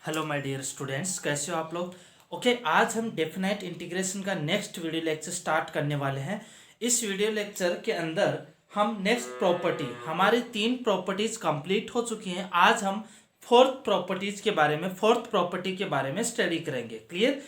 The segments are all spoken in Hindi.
हेलो माय डियर स्टूडेंट्स, कैसे हो आप लोग। ओके, आज हम डेफिनेट इंटीग्रेशन का नेक्स्ट वीडियो लेक्चर स्टार्ट करने वाले हैं। इस वीडियो लेक्चर के अंदर हम नेक्स्ट प्रॉपर्टी, हमारी 3 प्रॉपर्टीज कंप्लीट हो चुकी हैं। आज हम फोर्थ प्रॉपर्टी के बारे में स्टडी करेंगे। क्लियर।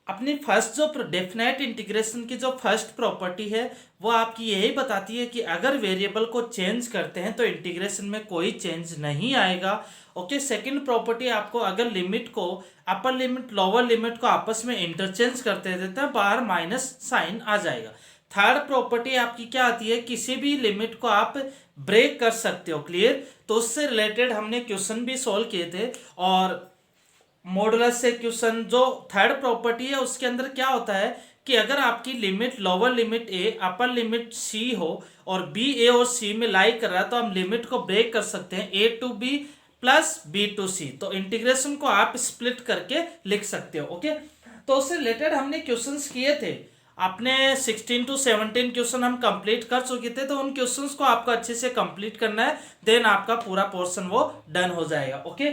अपनी फर्स्ट जो डेफिनेट इंटीग्रेशन की जो फर्स्ट प्रॉपर्टी है वो आपकी यही बताती है कि अगर वेरिएबल को चेंज करते हैं तो इंटीग्रेशन में कोई चेंज नहीं आएगा। ओके, सेकंड प्रॉपर्टी आपको अगर लिमिट को अपर लिमिट लोअर लिमिट को आपस में इंटरचेंज करते देते हैं बाहर माइनस साइन आ जाएगा। थर्ड प्रॉपर्टी आपकी क्या आती है, किसी भी लिमिट को आप ब्रेक कर सकते हो। क्लियर। तो उससे रिलेटेड हमने क्वेश्चन भी सॉल्व किए थे। और मॉडुलस से क्वेश्चन जो थर्ड प्रॉपर्टी है उसके अंदर क्या होता है कि अगर आपकी लिमिट लोअर लिमिट ए अपर लिमिट सी हो और बी ए और सी में लाई कर रहा है तो हम लिमिट को ब्रेक कर सकते हैं a to b plus b to c. तो इंटीग्रेशन को आप स्प्लिट करके लिख सकते हो। ओके, तो उससे रिलेटेड हमने क्वेश्चंस किए थे। आपने 16 to 17 क्वेश्चन हम कंप्लीट कर चुके थे, तो उन क्वेश्चंस को आपको अच्छे से कंप्लीट करना है, देन आपका पूरा पोर्शन वो डन हो जाएगा। ओके,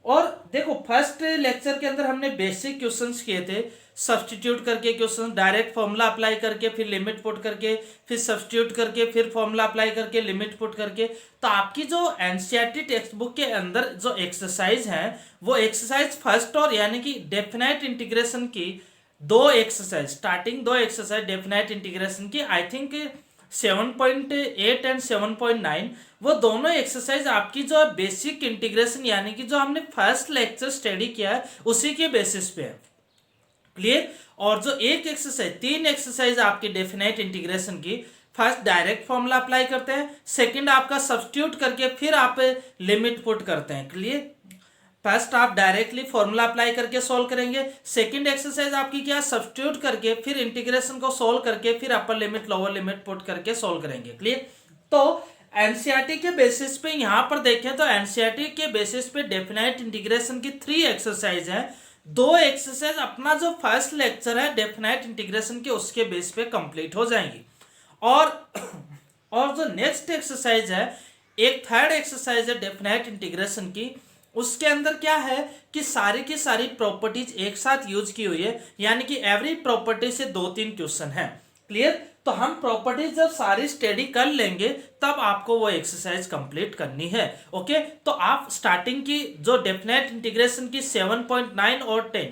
और देखो फर्स्ट लेक्चर के अंदर हमने बेसिक क्वेश्चंस किए थे, सब्स्टिट्यूट करके क्वेश्चन, डायरेक्ट फॉर्मूला अप्लाई करके फिर लिमिट पुट करके फिर सब्स्टिट्यूट करके फिर फॉर्मूला अप्लाई करके लिमिट पुट करके। तो आपकी जो एनसीईआरटी टेक्स्ट बुक के अंदर जो एक्सरसाइज है वो एक्सरसाइज फर्स्ट और यानी कि डेफिनेट इंटीग्रेशन की दो एक्सरसाइज, स्टार्टिंग दो एक्सरसाइज डेफिनेट इंटीग्रेशन की, आई थिंक 7.8 एंड 7.9, वो दोनों एक्सरसाइज आपकी जो बेसिक इंटीग्रेशन यानी कि जो हमने फर्स्ट लेक्चर स्टडी किया है उसी के बेसिस पे है। क्लियर। और जो एक एक्सरसाइज, 3 एक्सरसाइज आपकी डेफिनेट इंटीग्रेशन की, फर्स्ट डायरेक्ट फॉर्मूला अप्लाई करते हैं, सेकंड आपका सब्स्टिट्यूट करके फिर आप लिमिट पुट करते हैं। क्लियर। फर्स्ट आप डायरेक्टली फॉर्मूला अप्लाई करके सॉल्व करेंगे, सेकंड एक्सरसाइज आपकी क्या, सब्स्टिट्यूट करके फिर इंटीग्रेशन को सॉल्व करके फिर upper limit lower limit put करके सॉल्व करेंगे। क्लियर। तो एनसीईआरटी के बेसिस पे यहां पर देखें तो एनसीईआरटी के बेसिस पे डेफिनेट इंटीग्रेशन की 3 एक्सरसाइज है। 2 एक्सरसाइज अपना जो फर्स्ट लेक्चर है डेफिनेट इंटीग्रेशन के उसके बेस पे कंप्लीट हो जाएंगी। और और जो नेक्स्ट एक्सरसाइज है, एक थर्ड एक्सरसाइज है डेफिनेट इंटीग्रेशन की, उसके अंदर क्या है कि सारी की सारी प्रॉपर्टीज एक साथ यूज की हुई है, यानी कि एवरी प्रॉपर्टी से 2-3 क्वेश्चन है। क्लियर। तो हम प्रॉपर्टीज जब सारी स्टडी कर लेंगे तब आपको वो एक्सरसाइज कंप्लीट करनी है। ओके, तो आप स्टार्टिंग की जो डेफिनेट इंटीग्रेशन की 7.9 और 10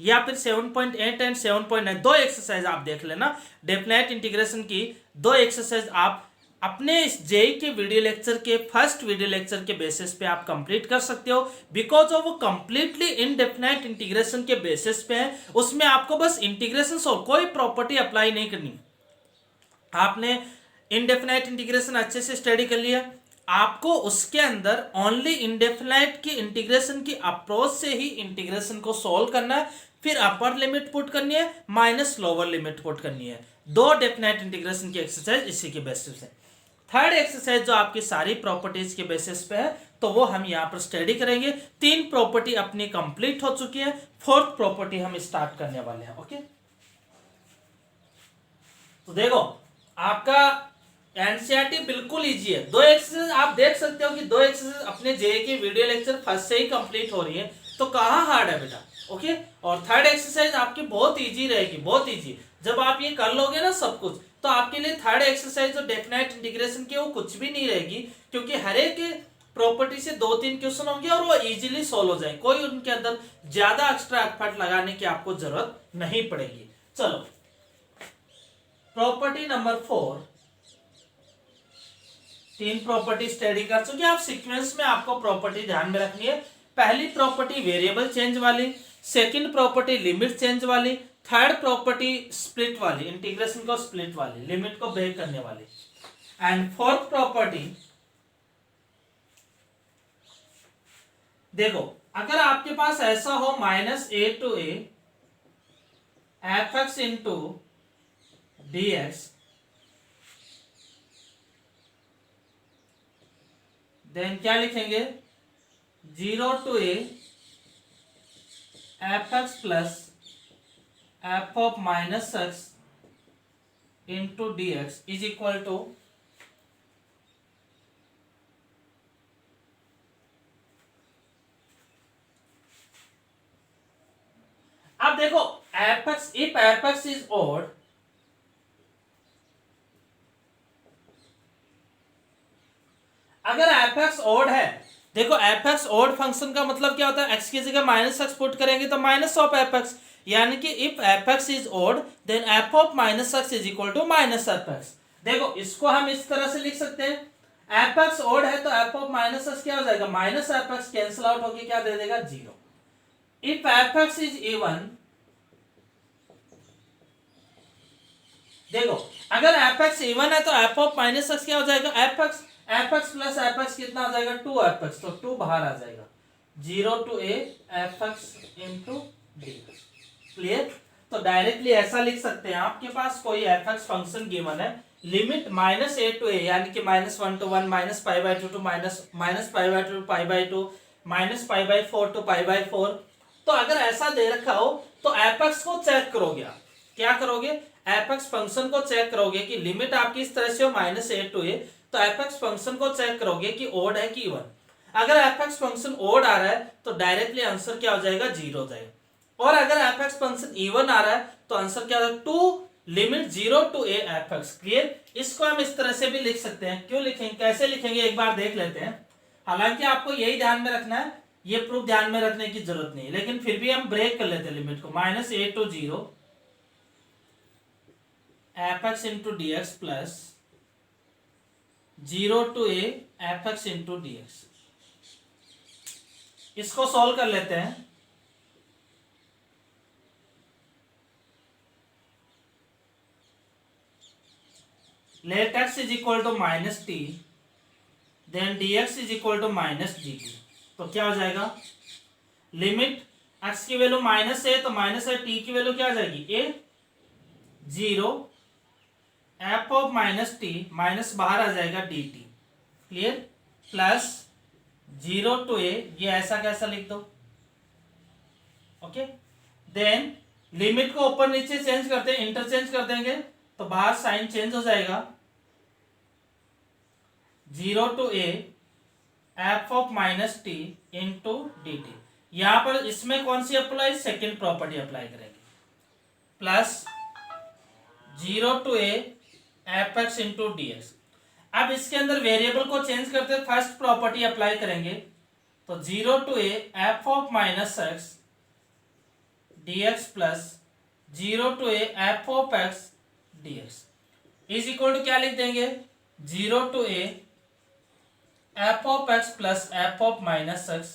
या फिर 7.8 एंड 7.9 दो एक्सरसाइज आप देख लेना। डेफिनेट इंटीग्रेशन की 2 एक्सरसाइज आप अपने इस जेई के वीडियो लेक्चर के फर्स्ट वीडियो लेक्चर के बेसिस पे आप कंप्लीट कर सकते हो, बिकॉज ऑफ वो कंप्लीटली इनडेफिनाइट इंटीग्रेशन के बेसिस पे है। उसमें आपको बस इंटीग्रेशन सॉल्व, कोई प्रॉपर्टी अप्लाई नहीं करनी। आपने इनडेफिनाइट इंटीग्रेशन अच्छे से स्टडी कर लिया, आपको उसके अंदर ओनली इनडेफिनाइट की इंटीग्रेशन की अप्रोच से ही इंटीग्रेशन को सॉल्व करना है, फिर अपर लिमिट पुट करनी है माइनस लोअर लिमिट पुट करनी है। 2 डेफिनेट इंटीग्रेशन की एक्सरसाइज इसी के बेसिस है। थर्ड एक्सरसाइज जो आपकी सारी प्रॉपर्टीज के बेसिस पे है तो वो हम यहाँ पर स्टडी करेंगे। 3 प्रॉपर्टी अपनी कंप्लीट हो चुकी है, 4th प्रॉपर्टी हम स्टार्ट करने वाले हैं। ओके, तो देखो आपका एनसीईआरटी बिल्कुल इजी है। 2 एक्सरसाइज आप देख सकते हो कि 2 एक्सरसाइज अपने जेई की वीडियो लेक्चर फर्स्ट से ही कंप्लीट हो रही है, तो कहाँ हार्ड है बेटा। ओके, और थर्ड एक्सरसाइज आपकी बहुत इजी रहेगी, बहुत इजी। जब आप ये कर लोगे ना सब कुछ, तो आपके लिए थर्ड एक्सरसाइज जो डेफिनेट इंटीग्रेशन की वो कुछ भी नहीं रहेगी, क्योंकि हर एक प्रॉपर्टी से 2-3 क्वेश्चन होंगे और वो इजीली सॉल्व हो जाए, कोई उनके अंदर ज्यादा एक्स्ट्रा एफर्ट लगाने की आपको जरूरत नहीं पड़ेगी। चलो, प्रॉपर्टी नंबर 4, 3 प्रॉपर्टी स्टडी कर चुके। आप सीक्वेंस में आपको प्रॉपर्टी ध्यान में रखनी है। पहली प्रॉपर्टी वेरिएबल चेंज वाली, सेकंड प्रॉपर्टी लिमिट चेंज वाली, थर्ड प्रॉपर्टी स्प्लिट वाली, इंटीग्रेशन को स्प्लिट वाली, लिमिट को ब्रेक करने वाली, एंड फोर्थ प्रॉपर्टी, देखो अगर आपके पास ऐसा हो -a to a fx into dx, then क्या लिखेंगे, 0 to a fx plus f of minus x into dx is equal to अब देखो apex, if f x is odd, अगर एपेक्स ऑड है, देखो एपेक्स ऑड फंक्शन का मतलब क्या होता है, एक्स की जगह माइनस एक्स पुट करेंगे तो माइनस ऑफ एपेक्स, यानी कि if f x is odd then f of minus x is equal to minus f x. देखो इसको हम इस तरह से लिख सकते हैं, एपेक्स ऑड है तो एफ ऑफ माइनस एक्स क्या हो जाएगा, माइनस एपेक्स कैंसिल आउट होके क्या दे देगा, zero. If f x is even, देखो अगर एपेक्स इवन है तो एफ ऑफ माइनस एक्स क्या हो जाएगा, एपेक्स, एपेक्स प्लस एपेक्स कितना हो जाएगा, टू एपेक्स, तो टू बाहर आ जाएगा, zero to a f x into d. Clear? तो डायरेक्टली ऐसा लिख सकते हैं, आपके पास कोई एपेक्स फंक्शन गिवन है, limit minus a to a यानी कि minus one to one, minus pi by two to minus pi by two pi by two, minus pi by four to pi by four. तो अगर ऐसा दे रखा हो तो एपेक्स को चेक करोगे आप, क्या करोगे, एपेक्स फंक्शन को चेक करोगे कि लिमिट आपकी इस तरह से हो माइनस ए टू ए, तो एपेक्स फंक्शन को चेक करोगे कि ओड है कि इवन। अगर एपेक्स फंक्शन ओड आ रहा है तो डायरेक्टली आंसर क्या हो जाएगा, जीरो हो जाएगा। और अगर एपेक्स फंक्शन इवन आ रहा है तो आंसर क्या होगा, two limit zero to a f x. Clear? इसको हम इस तरह से भी लिख सकते हैं, क्यों लिखेंगे, कैसे लिखेंगे एक बार देख लेते हैं। हालांकि आपको यही ध्यान में रखना है, ये प्रूफ ध्यान में रखने की जरूरत नहीं है, लेकिन फिर भी हम ब्रेक कर लेते हैं लिमिट को, minus a to zero f x into d x plus zero to a f x into d x. इसको सॉल्व कर लेते हैं। Let x is equal to minus t then d x is equal to minus d t. तो क्या हो जाएगा, लिमिट एक्स की वैल्यू माइनस है तो माइनस है, टी की वैल्यू क्या आ जाएगी, a, zero f of minus t, minus बाहर आ जाएगा d t. Clear? Plus zero to a, ये ऐसा कैसा लिख दो, ओके। देन लिमिट को ऊपर नीचे चेंज करते हैं, इंटरचेंज कर देंगे तो बाहर साइन चेंज हो जाएगा, zero to a f of minus t into d t. यहां पर इसमें कौन सी अप्लाई, सेकेंड प्रॉपर्टी अप्लाई करेंगे, plus zero to a f x into d x. अब इसके अंदर वेरिएबल को चेंज करते हैं, फर्स्ट प्रॉपर्टी अप्लाई करेंगे तो zero to a f of minus x d x plus zero to a f of x d x is equal to क्या लिख देंगे, zero to a f of x plus f of minus x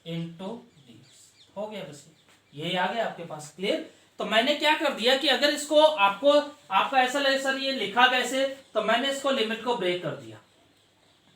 into d x. हो गया, बस यही आ गया आपके पास। क्लियर? तो मैंने क्या कर दिया कि अगर इसको आपको ऐसा लगे सर ये लिखा कैसे, तो मैंने इसको लिमिट को ब्रेक कर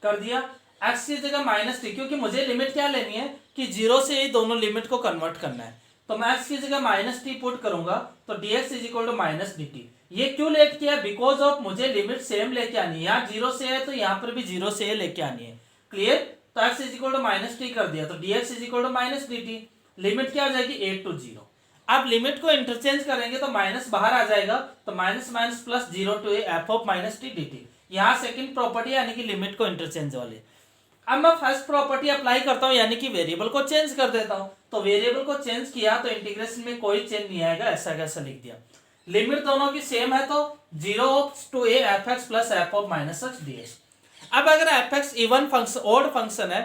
दिया एक्स की जगह माइनस टी, क्योंकि मुझे लिमिट क्या लेनी है कि जीरो से ये दोनों लिमिट को कन्वर्ट करना है। तो मैं एक्स की जगह माइनस टी पुट करूंगा तो d x is equal to minus d t. ये क्यों लेट किया, बिकॉज ऑफ मुझे लिमिट सेम लेके आनी है, यहाँ जीरो से है तो यहाँ पर भी जीरो से लेके आनी है। क्लियर? तो x is equal to minus t कर दिया तो d x is equal to minus d t. Limit क्या हो जाएगी, 8 टू 0। अब लिमिट को इंटरचेंज करेंगे तो माइनस बाहर आ जाएगा, तो minus minus plus zero to a f of minus t d t. यहाँ सेकेंड प्रॉपर्टी यानी कि लिमिट को इंटरचेंज वाली। अब मैं फर्स्ट प्रॉपर्टी अप्लाई करता हूँ यानी कि वेरिएबल को चेंज कर देता हूँ। तो वेरिएबल को चेंज किया तो इंटीग्रेशन में कोई चेंज नहीं आएगा, ऐसा कैसा लिख दिया। लिमिट दोनों की सेम है तो zero to a f x plus f of minus x d x. अब अगर f x even function odd function है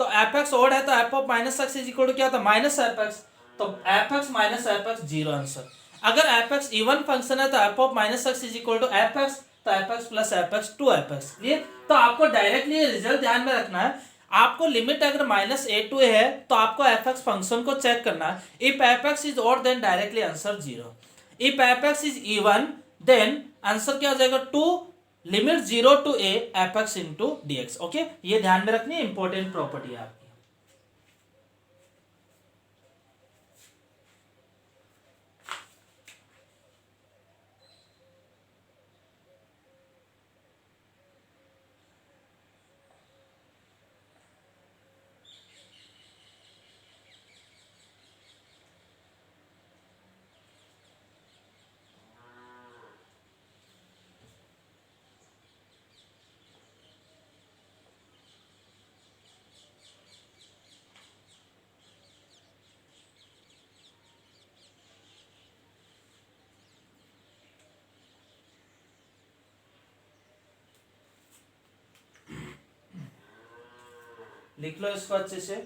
तो एफ एक्स ओड है तो f of minus x is equal to क्या होता है, माइनस एफ एक्स। तो f x minus f x zero answer. अगर एफ एक्स इवन फंक्शन है तो f of minus x is equal to f x, तो f x plus f x two f x. Clear? तो आपको डायरेक्टली रिजल्ट ध्यान में रखना है। आपको लिमिट अगर माइनस ए टू ए है तो आपको एफ एक्स फंक्शन को चेक करना है। If f x is odd then directly answer zero. If f x is even then answer क्या हो जाएगा, two limit zero to a f x into d x. Okay, ये ध्यान में रखनी है, इंपॉर्टेंट प्रॉपर्टी है आपकी। लिख लो इसको अच्छे से।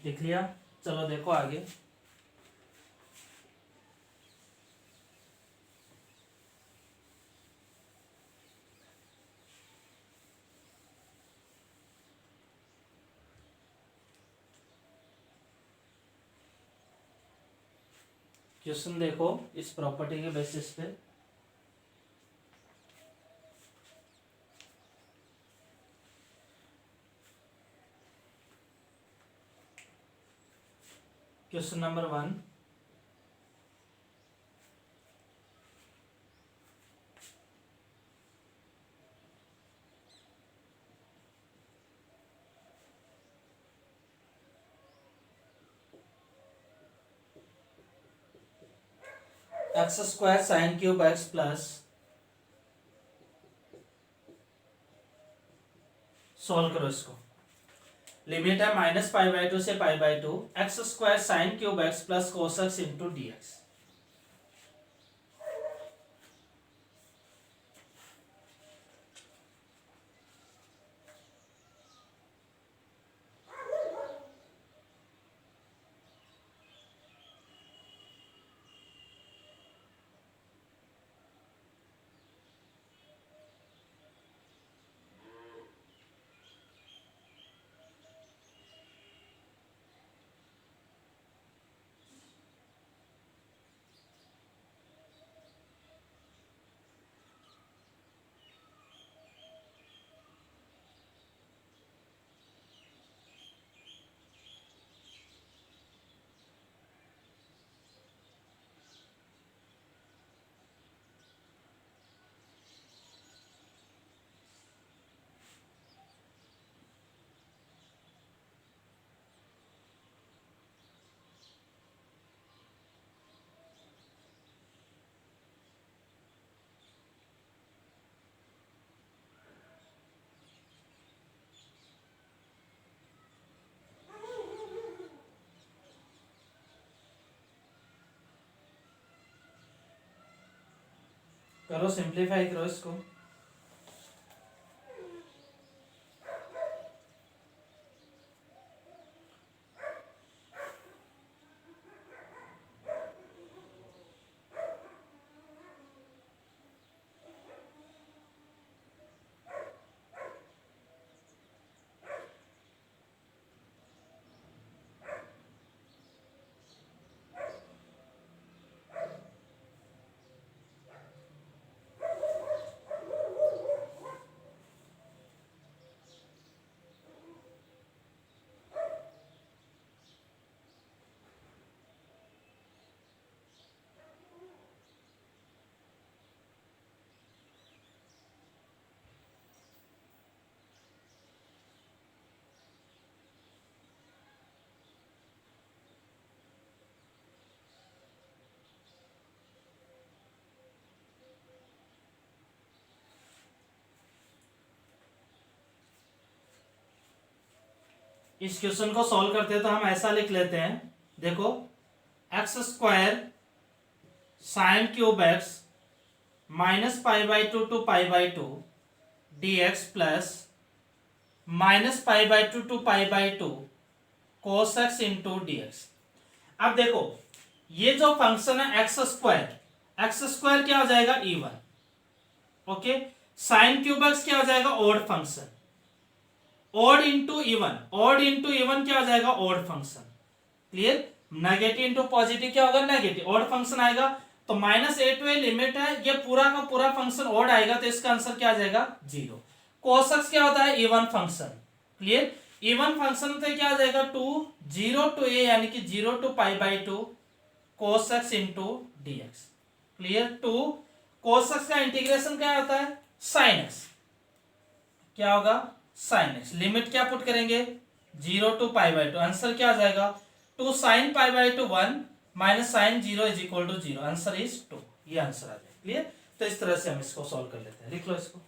लिख लिया? चलो देखो आगे। क्वेश्चन देखो इस प्रॉपर्टी के बेसिस पे। Question number 1, x square sine cube x plus, solve करो इसको। लिमिट है -π/2 से π/2, x square sine cube x plus cos x into d x. करो सिंप्लीफाई करो इसको। इस क्वेश्चन को सॉल्व करते हैं तो हम ऐसा लिख लेते हैं, देखो x square sine cube x -π/2 to π/2 dx plus -π/2 to π/2 cos x into dx। अब देखो ये जो फंक्शन है एक्स स्क्वायर क्या हो जाएगा even, okay. Sign cube x क्या हो जाएगा odd function, odd into even क्या हो जाएगा odd function, clear. Negative into positive क्या होगा नेगेटिव, ऑड फंक्शन आएगा तो -a टू a लिमिट है, ये पूरा का पूरा फंक्शन ऑड आएगा तो इसका आंसर क्या आ जाएगा 0। cos x क्या होता है even function, clear. Even function तो क्या आ जाएगा 2 0 टू a यानी कि 0 to π/2 cos x into d x. Clear. Two cos x का इंटीग्रेशन क्या होता है, sin x। क्या होगा, sin x। लिमिट क्या पुट करेंगे, 0 to π/2। आंसर क्या आ जाएगा, 2 sin π/2 1 minus sine 0 = 0। Answer is 2। ये आंसर आ जाएगा। क्लियर। तो इस तरह से हम इसको सॉल्व कर लेते हैं। लिख लो इसको।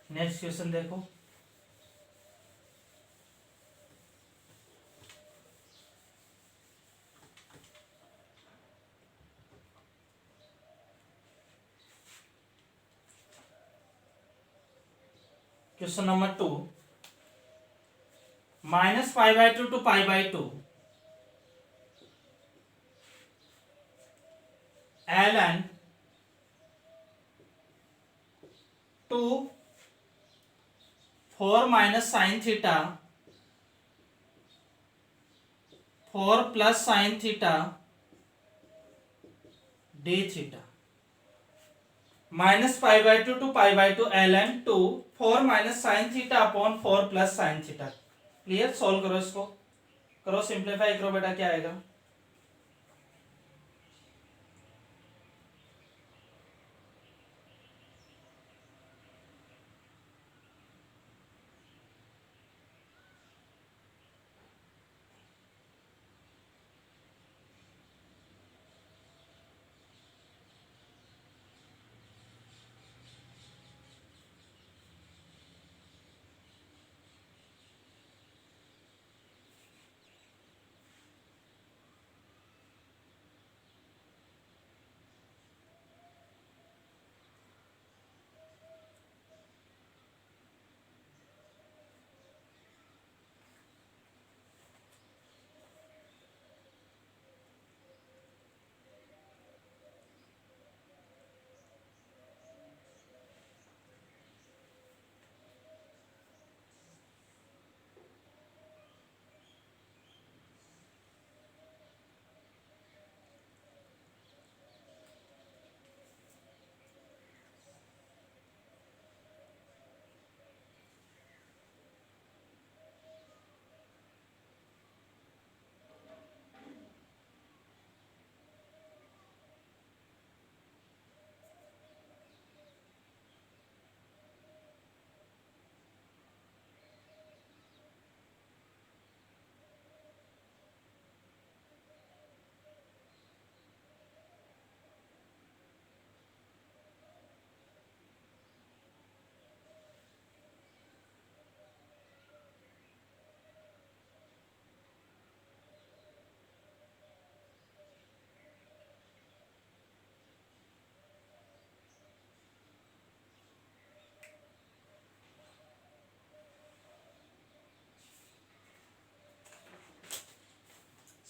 नेक्स्ट क्वेश्चन देखो। Question number 2, -π/2 to π/2 ln 2 4 minus sin theta 4 plus sin theta d theta। -π/2 to π/2 ln 2 4 minus sin theta upon 4 plus sin theta। Clear. Solve करो इसको, करो सिंप्लीफाई करो बेटा, क्या आएगा।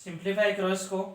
सिंप्लीफाई करो इसको।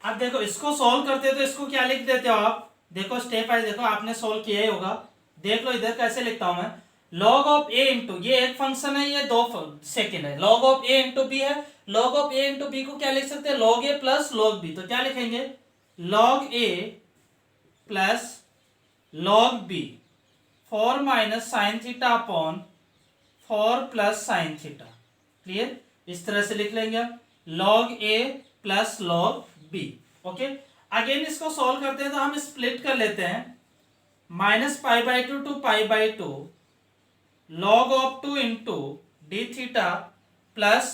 अब देखो इसको सॉल्व करते हो तो इसको क्या लिख देते हो आप, देखो स्टेप वाइज, देखो आपने सॉल्व किया ही होगा, देख लो इधर कैसे लिखता हूं मैं। लॉग ऑफ ए इंटू, ये एक फंक्शन है, ये दो सेकेंड है, log of a into b है। Log of a into b को क्या लिख सकते हैं, log a plus log b. तो क्या लिखेंगे, log a plus log b, 4 minus sine theta upon 4 plus sine theta. Clear, इस तरह से लिख लेंगे आप, log a plus log b. Okay, again इसको सॉल्व करते हैं तो हम स्प्लिट कर लेते हैं, minus pi by two to pi by two, log of 2 into d theta plus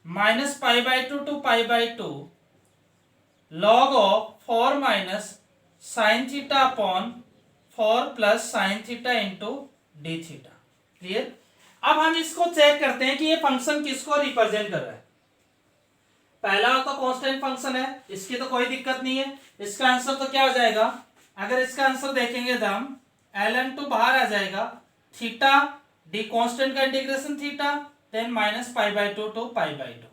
minus pi by two to pi by two, log of 4 minus sine theta upon 4 plus sine theta into d theta. Clear, अब हम इसको चेक करते हैं कि ये फंक्शन किसको रिप्रेजेंट कर रहा है। पहला तो कांस्टेंट फंक्शन है, इसकी तो कोई दिक्कत नहीं है, इसका आंसर तो क्या हो जाएगा, अगर इसका आंसर देखेंगे तो हम ln2 बाहर आ जाएगा, थीटा डी कांस्टेंट का integration theta, then minus pi by two to pi by two.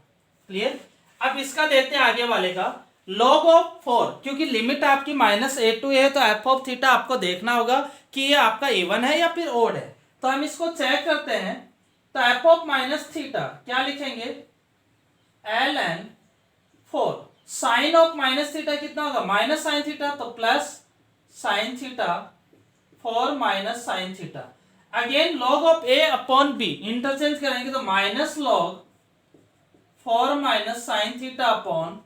Clear, अब इसका देखते हैं आगे वाले का, log ऑफ 4, क्योंकि लिमिट आपकी माइनस ए टू है तो एफ ऑफ थीटा आपको देखना होगा कि ये आपका इवन है या फिर ओड है। तो हम इसको चेक करते हैं, तो एफ ऑफ माइनस थीटा क्या लिखेंगे, ln 4, sine of minus theta कितना होगा, माइनस साइन थीटा, तो plus sine theta 4 minus sine theta. Again log of a upon b interchange करेंगे तो minus log 4 minus sine theta upon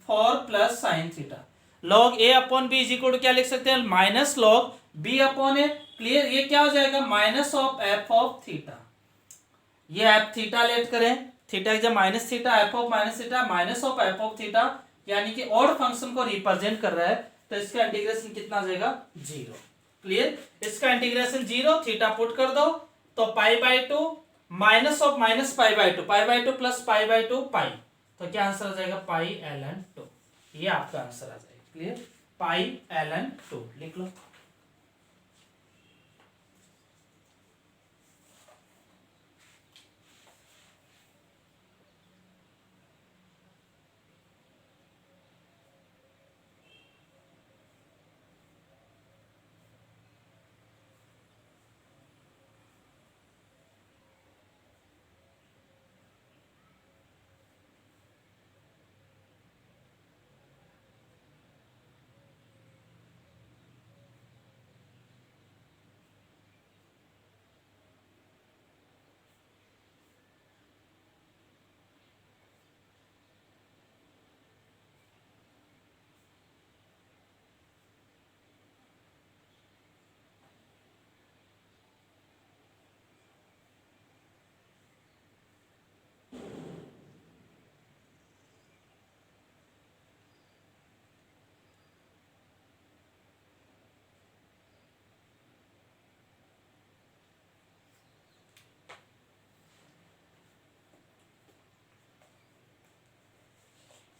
4 plus sine theta. Log a upon b is equal to क्या लिख सकते हैं, minus log b upon a. Clear, ये क्या हो जाएगा, minus of f of theta, ये एफ थीटा लेट करें, थीटा जब minus theta, F of minus theta, minus of f of theta, यानी कि ऑड फंक्शन को रिप्रेजेंट कर रहा है, तो इसका इंटीग्रेशन कितना आ जाएगा, 0। क्लियर, इसका इंटीग्रेशन 0, थीटा पुट कर दो तो pi by two minus of minus pi by two, pi by two plus pi by two pi, तो क्या आंसर आ जाएगा, पाई ln 2, ये आपका आंसर आ जाएगा। क्लियर, पाई ln 2 लिख लो।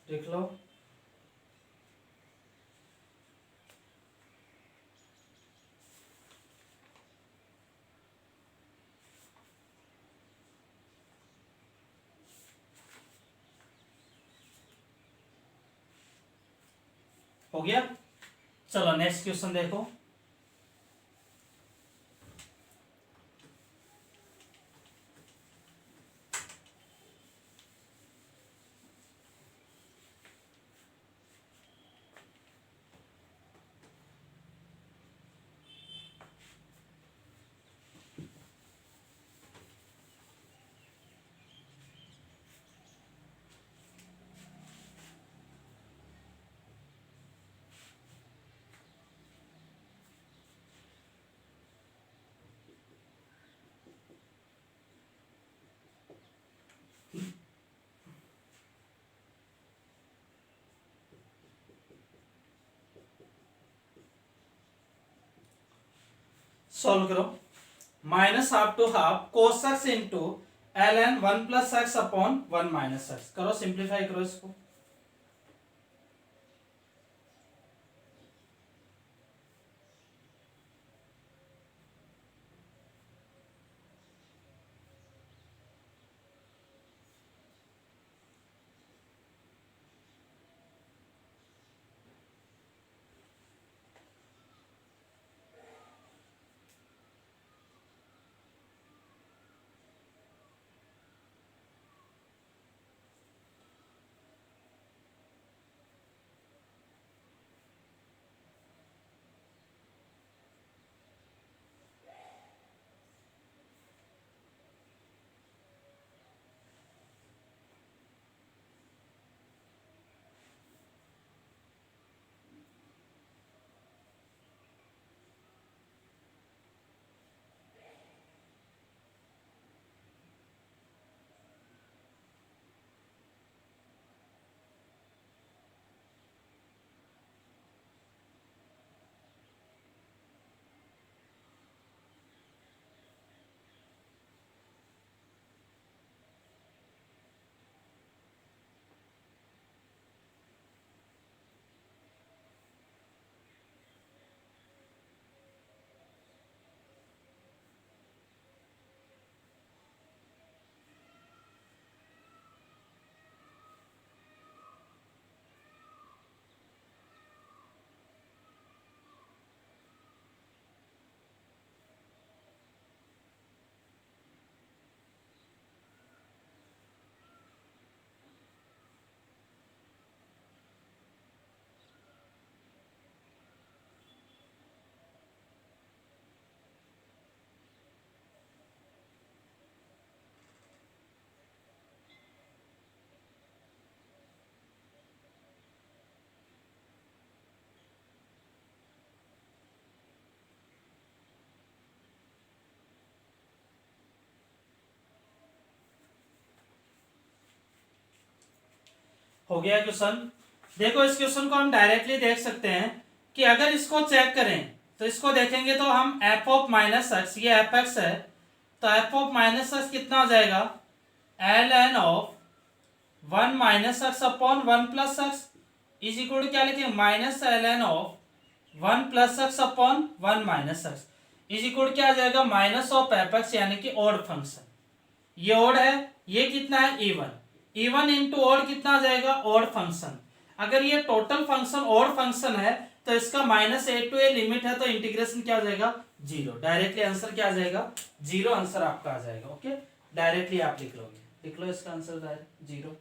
देख लो, हो गया। चलो नेक्स्ट क्वेश्चन देखो, सॉल्व करो। Minus half to half cos x into l n 1 + x upon 1 - x। करो सिंप्लीफाई करो इसको। हो गया क्वेश्चन। देखो इस क्वेश्चन को हम डायरेक्टली देख सकते हैं कि अगर इसको चेक करें तो इसको देखेंगे तो हम एफ ऑफ माइनस एक्स, ये एफ एक्स है, तो एफ ऑफ माइनस एक्स कितना हो जाएगा, l n of 1 - x upon 1 + x is equal to क्या लिखेंगे, minus l n of 1 + x upon 1 - x is equal to क्या आ जाएगा, माइनस ऑफ एफ एक्स यानी कि ऑड फंक्शन। ये ऑड है, ये कितना है, इवन। इवन इंटू ऑड कितना आ जाएगा, ऑड फंक्शन। अगर ये टोटल फंक्शन ऑड फंक्शन है तो इसका -a to a लिमिट है, तो इंटीग्रेशन क्या आ जाएगा, 0। डायरेक्टली आंसर क्या आ जाएगा, 0 आंसर आपका आ जाएगा। ओके, डायरेक्टली आप लिख लोगे, लिख लो इसका आंसर डायरेक्ट 0।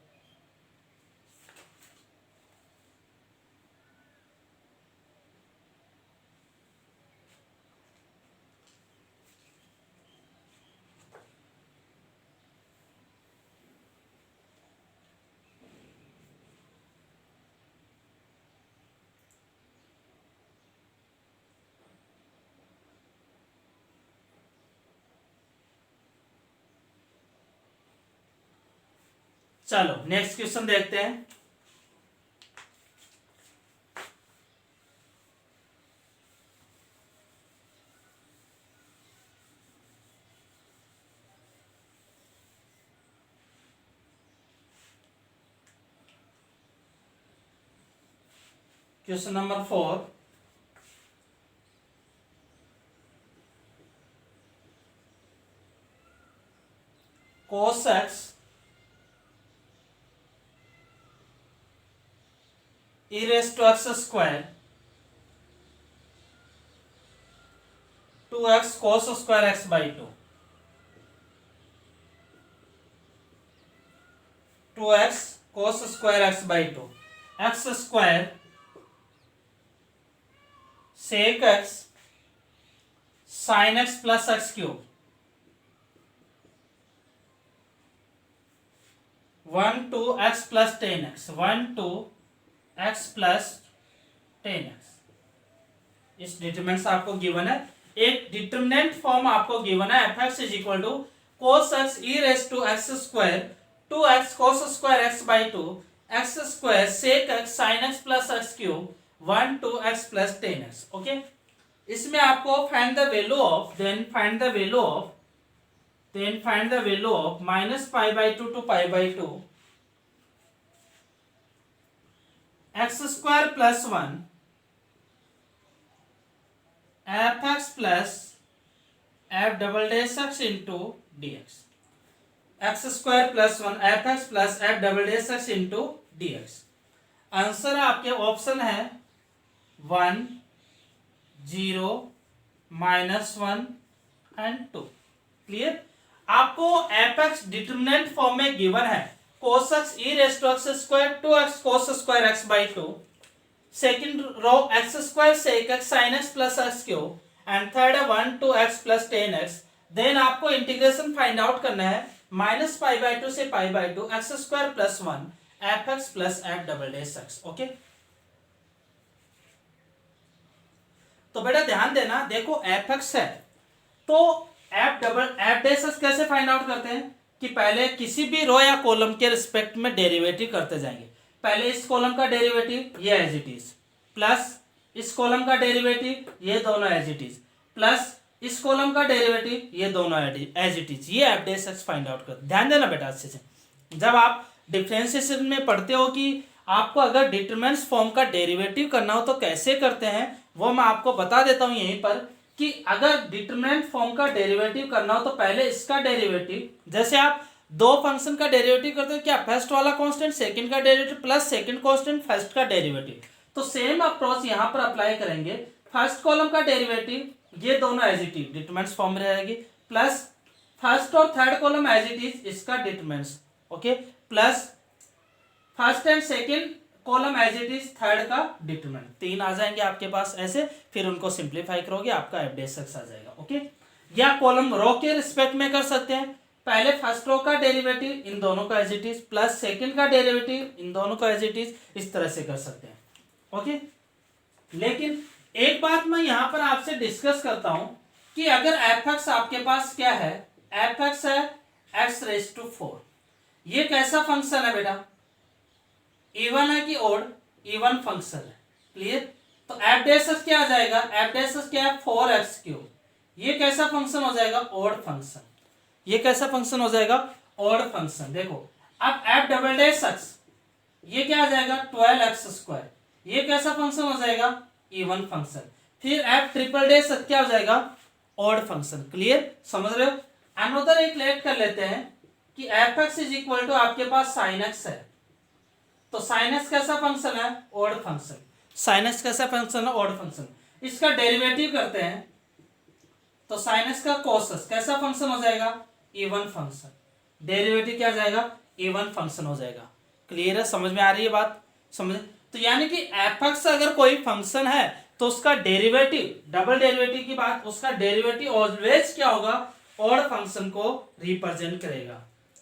चलो नेक्स्ट क्वेश्चन देखते हैं। Question number 4, cos x e raised to x square 2x cos square x by 2, 2x cos square x by 2, x square sec x sin x plus x cube 1 to x plus 10x 1 to x plus 10x। इस डिटरमिनेंट्स आपको गिवन है, एक डिटरमिनेंट फॉर्म आपको गिवन है, f x is equal to cos x e raise to x square 2x cos square x by 2 x square sec x sin x plus x cube 1 to x plus 10x। Okay, इसमें आपको find the value of minus pi by two pi by two x square plus one f x plus f double dash x into d x square plus one f x plus f double dash x into d x. Answer आपके ऑप्शन है 1 0 -1 एंड 2। क्लियर। आपको एफ एक्स डिटर्मिनेंट फॉर्म में गिवन है cos x e raise to x square 2x cos square x by 2, second row x square sec x sin x plus x cube and third है 1 to x plus 10x। Then आपको इंटीग्रेशन फाइंड आउट करना है माइनस पाई बाई टू से pi by two x square plus one f x plus f double dash x. Okay, तो बेटा ध्यान देना, देखो एफ एक्स है तो एफ डैश एक्स कैसे फाइंड आउट करते हैं कि पहले किसी भी रो या कॉलम के रिस्पेक्ट में डेरिवेटिव करते जाएंगे। पहले इस कॉलम का डेरिवेटिव ये एज इट इज, प्लस इस कॉलम का डेरिवेटिव ये दोनों एज इट इज, प्लस इस कॉलम का डेरिवेटिव ये दोनों एज इट इज। ये F dash x find out कर। ध्यान देना बेटा अच्छे से, जब आप डिफरेंशिएशन में पढ़ते हो कि आपको अगर डिटरमिनेंट्स फॉर्म का डेरिवेटिव करना हो तो कैसे करते हैं, वो मैं आपको बता देता हूं यहीं पर कि अगर डिटरमिनेंट फॉर्म का डेरिवेटिव करना हो तो पहले इसका डेरिवेटिव, जैसे आप दो फंक्शन का डेरिवेटिव करते हो क्या, फर्स्ट वाला कांस्टेंट सेकंड का derivative plus second constant first का डेरिवेटिव, तो सेम अप्रोच यहां पर अप्लाई करेंगे। फर्स्ट कॉलम का डेरिवेटिव ये दोनों as it is determinants form में रहेगी, प्लस फर्स्ट और third column as it is इसका determinants, okay, plus first and second column as it is third का डिटरमिनेंट, तीन आ जाएंगे आपके पास ऐसे, फिर उनको सिंप्लीफाई करोगे आपका एफ डैश एक्स आ जाएगा। ओके, या कॉलम रो के रिस्पेक्ट में कर सकते हैं, पहले फर्स्ट रो का डेरिवेटिव इन दोनों का as it is plus second का डेरिवेटिव इन दोनों का एज इट इज, इस तरह से कर सकते हैं। ओके, लेकिन एक बात मैं यहां पर आपसे डिस्कस करता हूं कि अगर एफ एक्स आपके पास क्या है, एफ एक्स है एक्स रेज टू 4, ये कैसा फंक्शन है बेटा, इवन है कि ओड, इवन फंक्शन है। क्लियर, तो एफ डैश एक्स क्या आ जाएगा, एफ डैश एक्स क्या है 4x क्यूब, ये कैसा फंक्शन हो जाएगा, ओड फंक्शन, ये कैसा फंक्शन हो जाएगा, ओड फंक्शन। देखो अब एफ डबल डैश एक्स ये क्या आ जाएगा 12x स्क्वायर, ये कैसा फंक्शन हो जाएगा, इवन फंक्शन। फिर एफ ट्रिपल डैश एक्स क्या हो जाएगा, ओड फंक्शन। क्लियर, समझ रहे हो। अनदर एक लेट कर लेते हैं कि f x is equal to आपके पास साइन एक्स है, तो साइन एक्स कैसा फंक्शन है, ओड फंक्शन। साइन एक्स कैसा फंक्शन है, ओड फंक्शन। इसका डेरिवेटिव करते हैं तो साइन एक्स का कोस एक्स कैसा फंक्शन हो जाएगा, इवन फंक्शन। डेरिवेटिव क्या जाएगा, इवन फंक्शन हो जाएगा। क्लियर है, समझ में आ रही है बात, समझ। तो यानी कि एफ एक्स अगर कोई फंक्शन है तो उसका डेरिवेटिव, डबल डेरिवेटिव की बात, उसका डेरिवेटिव ऑलवेज क्या होगा, ओड फंक्शन को रिप्रेजेंट करेगा।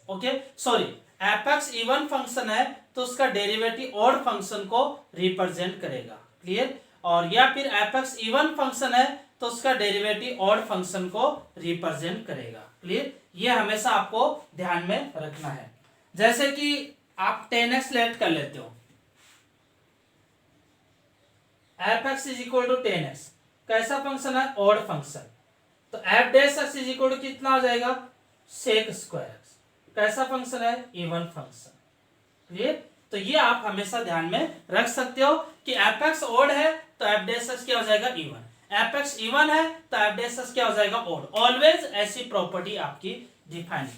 Okay, sorry, F x even function है तो उसका डेरिवेटिव ओड फंक्शन को रिप्रेजेंट करेगा। क्लियर, और या फिर एफ एक्स इवन फंक्शन है तो उसका डेरिवेटिव ओड फंक्शन को रिप्रेजेंट करेगा। क्लियर, ये हमेशा आपको ध्यान में रखना है। जैसे कि आप 10x लेट कर लेते हो, f x is equal to 10x कैसा फंक्शन है, ओड फंक्शन, तो f dash x is equal to कितना हो जाएगा, सेक स्क्वायर एक्स कैसा फंक्शन है, इवन फंक्शन। क्लियर, तो ये आप हमेशा ध्यान में रख सकते हो कि एफ एक्स ओड है तो एफ डैश एक्स क्या हो जाएगा, इवन, एफ एक्स इवन है तो एफ डैश एक्स क्या हो जाएगा, ओड। ऑलवेज ऐसी प्रॉपर्टी आपकी डिफाइन,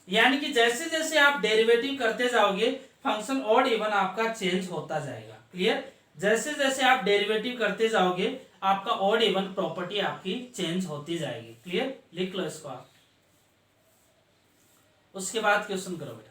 यानी कि जैसे जैसे आप डेरिवेटिव करते जाओगे फंक्शन ओड इवन आपका चेंज होता जाएगा। क्लियर, जैसे जैसे आप डेरिवेटिव करते जाओगे आपका ओड इवन प्रॉपर्टी आपकी चेंज होती जाएगी। क्लियर, लिख लो इसको आप, उसके बाद क्वेश्चन करो बेटा।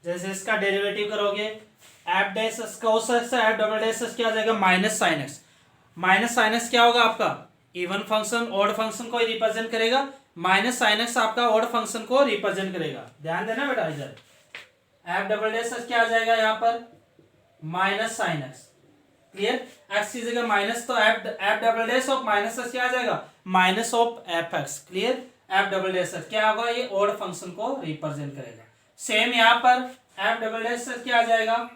जैसे इसका डेरिवेटिव करोगे F dash S cos x F double dash S क्या आ जाएगा minus sine x. Minus sine x क्या होगा आपका इवन फंक्शन ऑड फंक्शन को रिप्रेजेंट करेगा, माइनस साइन एक्स आपका ऑड फंक्शन को रिप्रेजेंट करेगा। ध्यान देना बेटा इधर एफ डबल डैश एस क्या आ जाएगा यहाँ पर minus sine x. Clear, x की जगह माइनस तो f f double dash of minus x क्या आ जाएगा minus of f x. Clear, f double dash x क्या होगा ये ऑड फंक्शन को रिप्रेजेंट करेगा। सेम यहाँ पर एफ डबल डैश एक्स क्या आ जाएगा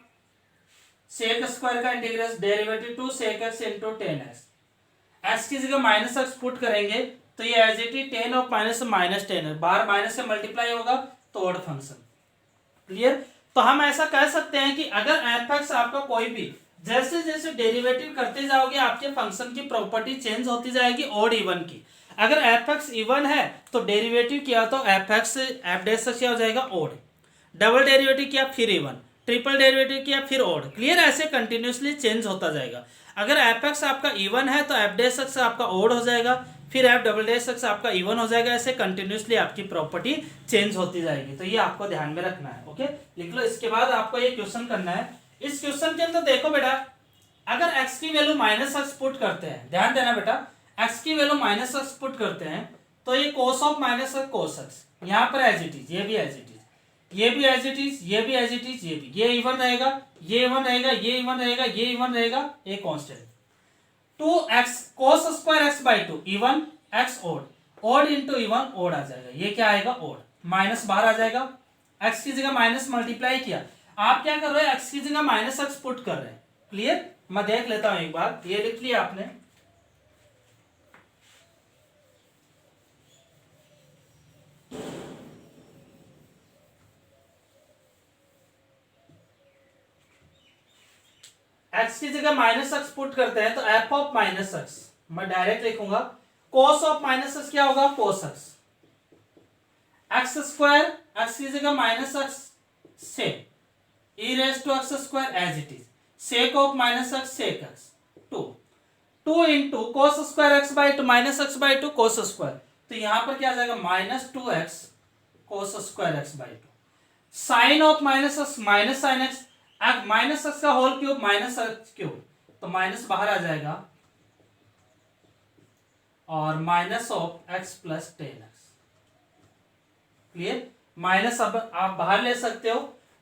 सेक स्क्वायर का integral derivative two sec x into ten x. X की जगह माइनस एक्स पुट करेंगे तो ये as it is ten of minus minus ten है, बाहर माइनस से मल्टीप्लाई होगा तो ऑड फंक्शन। क्लियर, तो हम ऐसा कह सकते हैं कि अगर एफ एक्स आपका कोई भी जैसे जैसे डेरिवेटिव करते जाओगे आपके फंक्शन की प्रॉपर्टी चेंज होती जाएगी ऑड इवन की। अगर एफ एक्स इवन है तो डेरिवेटिव किया तो एफ एक्स एफ डैश क्या हो जाएगा ऑड, डबल डेरिवेटिव किया फिर इवन, ट्रिपल डेरिवेटिव किया फिर ऑड। क्लियर, ऐसे कंटिन्यूसली चेंज होता जाएगा। अगर एफ एक्स आपका इवन है तो एफ डैश एक्स आपका ऑड हो जाएगा, फिर एफ डबल डैश एक्स आपका इवन हो जाएगा। ऐसे कंटिन्यूसली आपकी प्रॉपर्टी चेंज होती जाएगी, तो ये आपको ध्यान में रखना है। ओके, लिख लो। इसके बाद आपको ये क्वेश्चन करना है। इस क्वेश्चन के अंदर देखो बेटा अगर x की वैल्यू माइनस एक्स पुट करते हैं, ध्यान देना बेटा x की वैल्यू माइनस एक्स पुट करते हैं तो ये कोस of minus x cos x यहाँ पर एज इट इज, ये भी एज इट इज, ये भी एज इट इज, ये भी एज इट इज, ये भी, ये इवन रहेगा, ये इवन रहेगा, ये इवन रहेगा, ये इवन रहेगा, ये constant. 2x cos square x by two even x odd, odd into even odd आ जाएगा। ये क्या आएगा ओड, माइनस बाहर आ जाएगा। x की जगह माइनस मल्टीप्लाई किया, आप क्या कर रहे हो x की जगह माइनस एक्स पुट कर रहे हैं। क्लियर, मैं देख लेता हूं एक बार, ये लिख लिया आपने। x की जगह माइनस एक्स पुट करते हैं तो एफ ऑफ माइनस एक्स मैं डायरेक्ट लिखूंगा, कोस ऑफ माइनस एक्स क्या होगा cos x, x square x की जगह माइनस एक्स से e raise to x square as it is, sec of minus x sec x, two two into cos square x by two minus x by two cos square, तो यहां पर क्या आ जाएगा minus two x cos square x by two, sine of minus x minus sine x, minus x का whole cube minus x cube, तो माइनस बाहर आ जाएगा और minus of x plus ten x. Clear, minus अब आप बाहर ले सकते हो।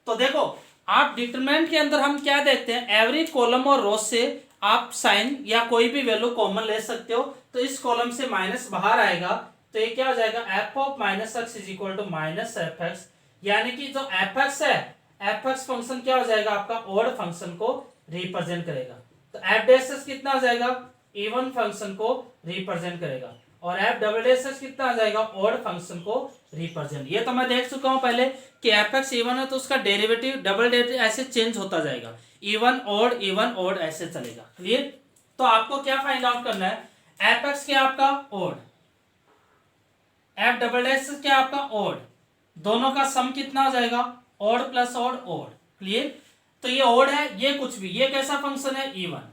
तो देखो आप डिटरमिनेंट के अंदर हम क्या देखते हैं एवरी कॉलम और रो से आप साइन या कोई भी वैल्यू कॉमन ले सकते हो, तो इस कॉलम से माइनस बाहर आएगा तो ये क्या हो जाएगा f of minus x is equal to minus f x, यानी कि जो एफ एक्स है एफ एक्स फंक्शन क्या हो जाएगा आपका ऑड फंक्शन को रिप्रेजेंट करेगा। तो एफ डैश एक्स कितना आ जाएगा इवन फंक्शन को रिप्रेजेंट करेगा और एफ डबल डैश एक्स कितना आ जाएगा ऑड फंक्शन को रिप्रेजेंट। ये तो मैं देख चुका हूं पहले कि एफ एक्स इवन है तो उसका डेरिवेटिव डबल डेरिवेटिव ऐसे चेंज होता जाएगा, इवन ऑड ऐसे चलेगा। क्लियर, तो आपको क्या फाइंड आउट करना है एफ एक्स क्या आपका ऑड, एफ डबल डैश क्या आपका ऑड, दोनों का सम कितना हो जाएगा odd plus odd odd. Clear, तो ये ऑड है ये कुछ भी, ये कैसा फंक्शन है इवन,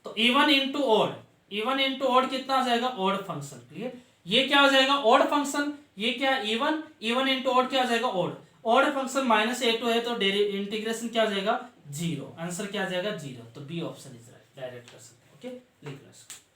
तो even into odd, even into odd कितना आ जाएगा ऑड फंक्शन। क्लियर, ये क्या हो जाएगा ऑड फंक्शन, ये क्या इवन, इवन इंटू ऑड क्या हो जाएगा odd, odd function minus a to है तो इंटीग्रेशन क्या हो जाएगा जीरो, आंसर क्या आ जाएगा जीरो, तो B option is right, direct कर सकते हैं। ओके, लिख लो इसको।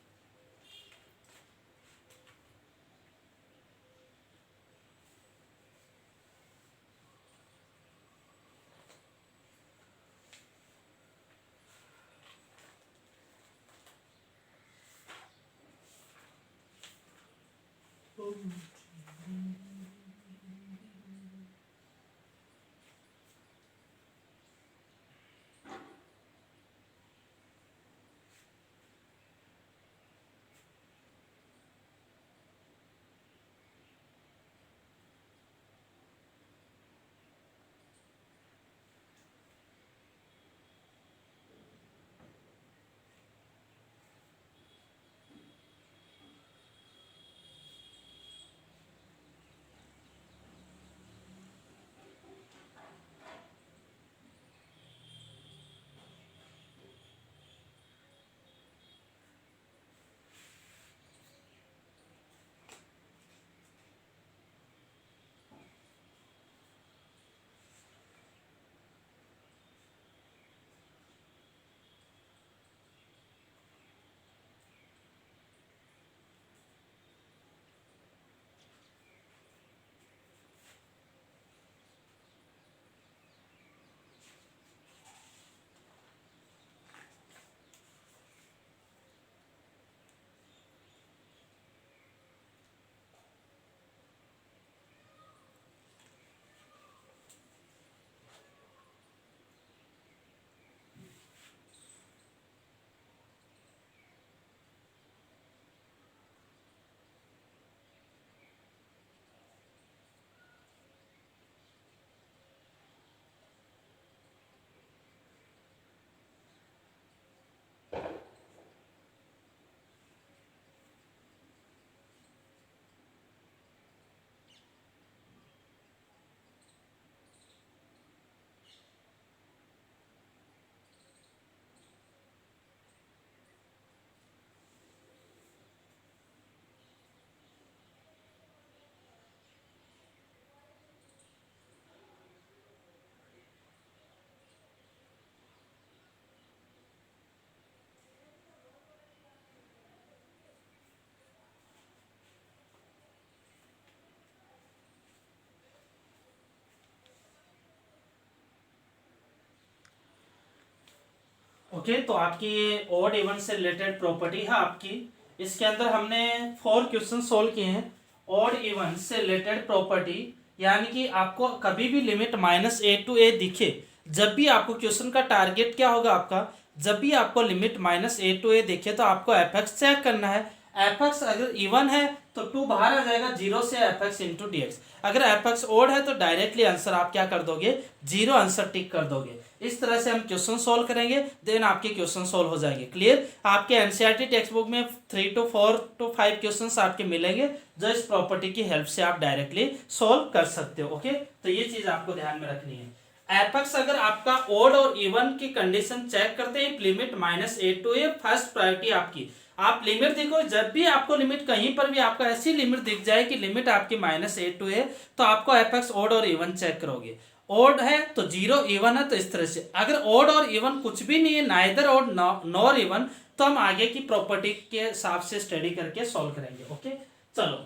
ओके, तो आपकी ये ऑड इवन से रिलेटेड प्रॉपर्टी है आपकी। इसके अंदर हमने 4 क्वेश्चन सोल्व किए हैं ऑड इवन से रिलेटेड प्रॉपर्टी, यानी कि आपको कभी भी लिमिट -a to a दिखे, जब भी आपको क्वेश्चन का टारगेट क्या होगा आपका, जब भी आपको लिमिट -a to a दिखे तो आपको एफ चेक करना है। एफ अगर इवन है तो 2 बाहर आ जाएगा 0 से एफ इंटू डी। अगर एफ ओड है तो डायरेक्टली आंसर आप क्या कर दोगे, 0 आंसर टिक कर दोगे। इस तरह से हम क्वेश्चन सोल्व करेंगे, देन आपके क्वेश्चन सोल्व हो जाएंगे। क्लियर? आपके एनसीईआरटी टेक्स्ट बुक में 3 to 4 to 5 क्वेश्चन आपके मिलेंगे जो इस प्रॉपर्टी की हेल्प से आप डायरेक्टली सोल्व कर सकते हो। ओके, तो ये चीज आपको ध्यान में रखनी है। एपेक्स अगर आपका ओड और इवन की कंडीशन चेक करते हैं, limit -a to a first priority आपकी। आप लिमिट देखो, जब भी आपको लिमिट कहीं पर भी आपको ऐसी लिमिट दिख जाए कि लिमिट आपकी -a to a, तो आपको एपेक्स ओड और इवन चेक करोगे। ओड है तो 0, इवन है तो इस तरह से। अगर ओड और इवन कुछ भी नहीं है, नाइदर ओड नॉर इवन, तो हम आगे की प्रॉपर्टी के हिसाब से स्टडी करके सॉल्व करेंगे। ओके, चलो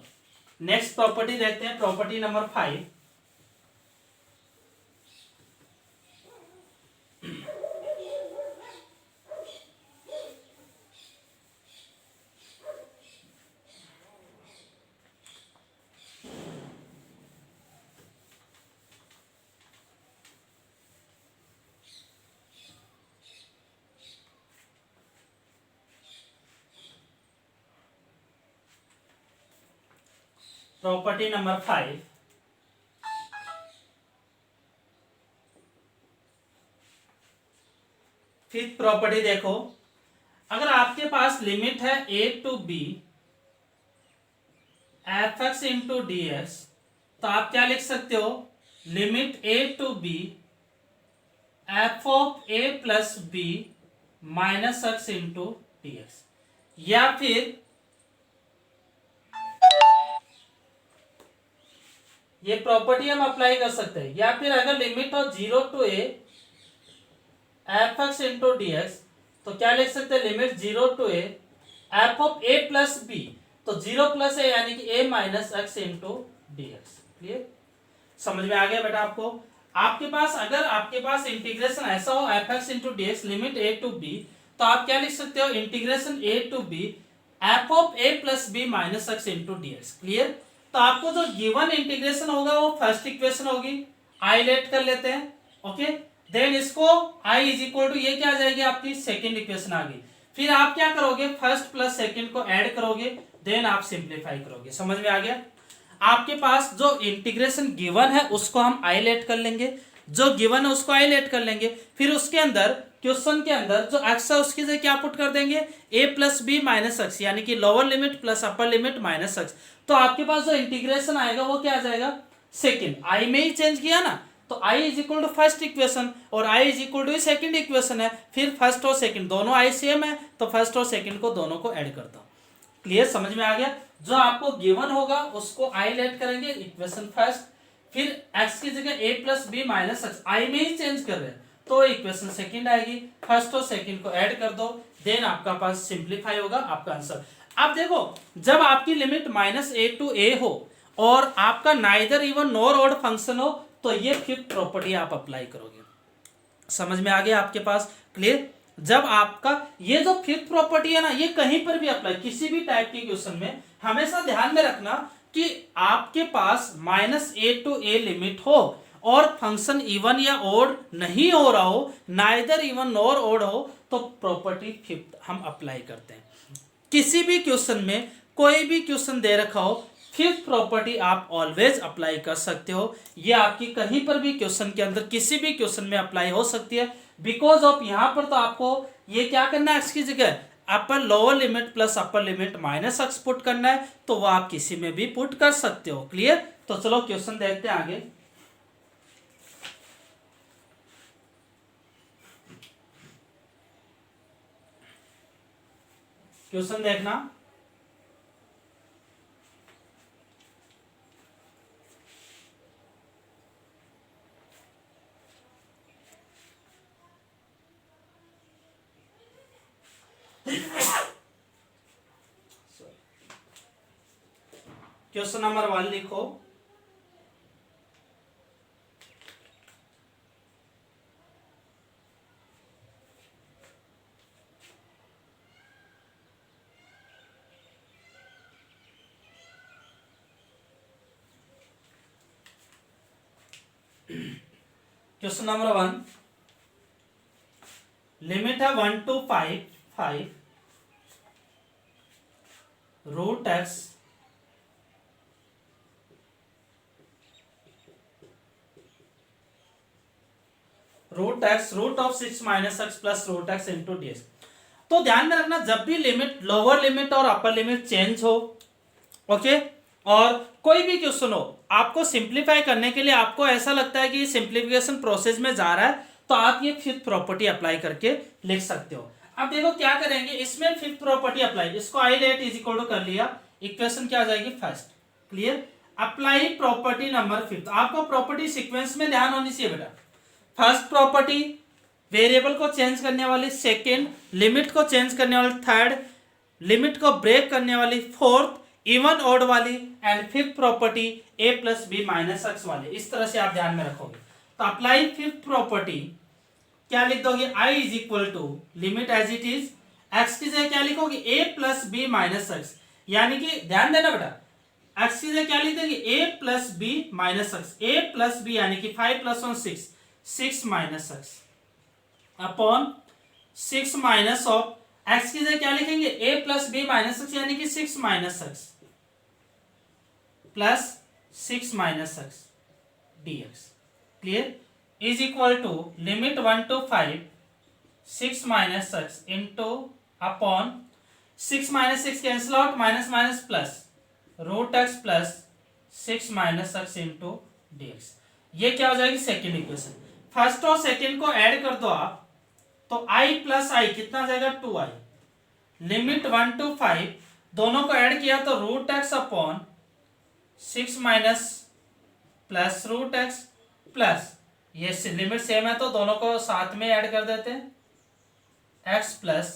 नेक्स्ट प्रॉपर्टी देखते हैं, property number 5। Property number 5, fifth property देखो, अगर आपके पास लिमिट है a to b fx into d x, तो आप क्या लिख सकते हो, limit a to b f of a plus b minus x into d x. या फिर ये प्रॉपर्टी हम अप्लाई कर सकते हैं, या फिर अगर लिमिट हो 0 to a F x into d x, तो क्या लिख सकते हैं, limit 0 to a F of a plus b, तो 0 प्लस a यानी कि a minus x into d x. Clear? समझ में आ गया बेटा आपको? आपके पास अगर आपके पास इंटीग्रेशन ऐसा हो f x into d x limit a to b, तो आप क्या लिख सकते हो, integration a to b F of a plus b minus x into d x. Clear? तो आपको जो गिवन इंटीग्रेशन होगा वो फर्स्ट इक्वेशन होगी, आई लेट कर लेते हैं। ओके, देन इसको i इज इक्वल टू ये क्या आ जाएगी आपकी सेकंड इक्वेशन आ गई। फिर आप क्या करोगे, फर्स्ट प्लस सेकंड को ऐड करोगे, देन आप सिंप्लीफाई करोगे। समझ में आ गया? आपके पास जो इंटीग्रेशन गिवन है उसको हम i लेट कर लेंगे, जो गिवन है उसको i लेट कर लेंगे, फिर उसके अंदर क्वेश्चन के अंदर जो x है उसकी जगह क्या पुट कर देंगे, a plus b minus x, यानी कि lower limit plus upper limit minus x. तो आपके पास जो इंटीग्रेशन आएगा वो क्या आ जाएगा, सेकंड। i में ही चेंज किया ना, तो i is equal to first equation और i is equal to second equation है। फिर फर्स्ट और सेकंड दोनों i सेम है, तो फर्स्ट और सेकंड को दोनों को ऐड करता हूं। क्लियर? समझ में आ गया? जो आपको गिवन होगा उसको i लेट करेंगे इक्वेशन फर्स्ट, फिर x की जगह a plus b minus x, i में ही चेंज कर रहे हैं तो इक्वेशन सेकंड आएगी, फर्स्ट और सेकंड को ऐड कर दो, देन आपका पास सिंप्लीफाई होगा आपका आंसर। अब देखो, जब आपकी लिमिट -a to a हो और आपका neither even nor odd function हो, तो ये फिफ्थ प्रॉपर्टी आप अप्लाई करोगे। समझ में आ गया आपके पास? क्लियर? जब आपका ये जो फिफ्थ प्रॉपर्टी है ना, ये कहीं पर भी अप्लाई, किसी भी टाइप के क्वेश्चन में हमेशा ध्यान में रखना कि आपके पास -a to a लिमिट हो और फंक्शन इवन या ओड नहीं हो रहा हो, नाइदर इवन नॉर ओड हो, तो प्रॉपर्टी फिफ्थ हम अप्लाई करते हैं। किसी भी क्वेश्चन में कोई भी क्वेश्चन दे रखा हो, फिफ्थ प्रॉपर्टी आप ऑलवेज अप्लाई कर सकते हो। ये आपकी कहीं पर भी क्वेश्चन के अंदर किसी भी क्वेश्चन में अप्लाई हो सकती है, बिकॉज ऑफ यहाँ पर तो आपको ये क्या करना है, एक्स की जगह upper lower limit plus upper limit minus x put करना है, तो वो आप किसी में भी पुट कर सकते हो। क्लियर? तो चलो क्वेश्चन देखते हैं आगे। क्वेश्चन देखना, क्वेश्चन नंबर 1 लिखो, क्वेश्चन नंबर 1, लिमिट है 1 to 5 root x root of 6 minus x plus root x into d x. तो ध्यान में रखना, जब भी लिमिट, लोअर लिमिट और अपर लिमिट चेंज हो, ओके, और कोई भी क्वेश्चन हो, आपको सिंप्लीफाई करने के लिए आपको ऐसा लगता है कि सिंप्लीफिकेशन प्रोसेस में जा रहा है, तो आप ये फिफ्थ प्रॉपर्टी अप्लाई करके लिख सकते हो। अब देखो क्या करेंगे, इसमें फिफ्थ प्रॉपर्टी अप्लाई, इसको I let is equal to कर लिया, इक्वेशन क्या आ जाएगी first, clear. Apply property number fifth, आपको प्रॉपर्टी सीक्वेंस में ध्यान होनी चाहिए बेटा। फर्स्ट प्रॉपर्टी वेरिएबल को चेंज करने वाली, सेकेंड लिमिट को चेंज करने वाली, थर्ड लिमिट को ब्रेक करने वाली, फोर्थ इवन ऑड वाली, and fifth property a plus b minus x वाली। इस तरह से आप ध्यान में रखोगे। तो अप्लाई फिफ्थ प्रॉपर्टी क्या लिख दोगे, I is equal to limit as it is, x की जगह क्या लिखोगे, a plus b minus x, यानी कि ध्यान देना बेटा, एक्स की जगह क्या लिख देंगे, a plus b minus x, a plus b यानी कि 5 + 1 6, 6 minus x upon 6 minus of x की जगह क्या लिखेंगे, a plus b minus x यानी कि 6 minus x plus 6 minus x d x, clear, is equal to limit 1 to 5 6 minus x into upon 6 minus 6 cancel out, minus minus plus root x plus 6 minus x into d x. ये क्या हो जाएगी, सेकेंड इक्वेशन। फर्स्ट और सेकेंड को ऐड कर दो आप, तो i प्लस आई कितना आ जाएगा, 2i, लिमिट 1 to 5 दोनों को ऐड किया तो root x upon 6 minus plus root x plus, ये लिमिट सेम है तो दोनों को साथ में ऐड कर देते हैं, x plus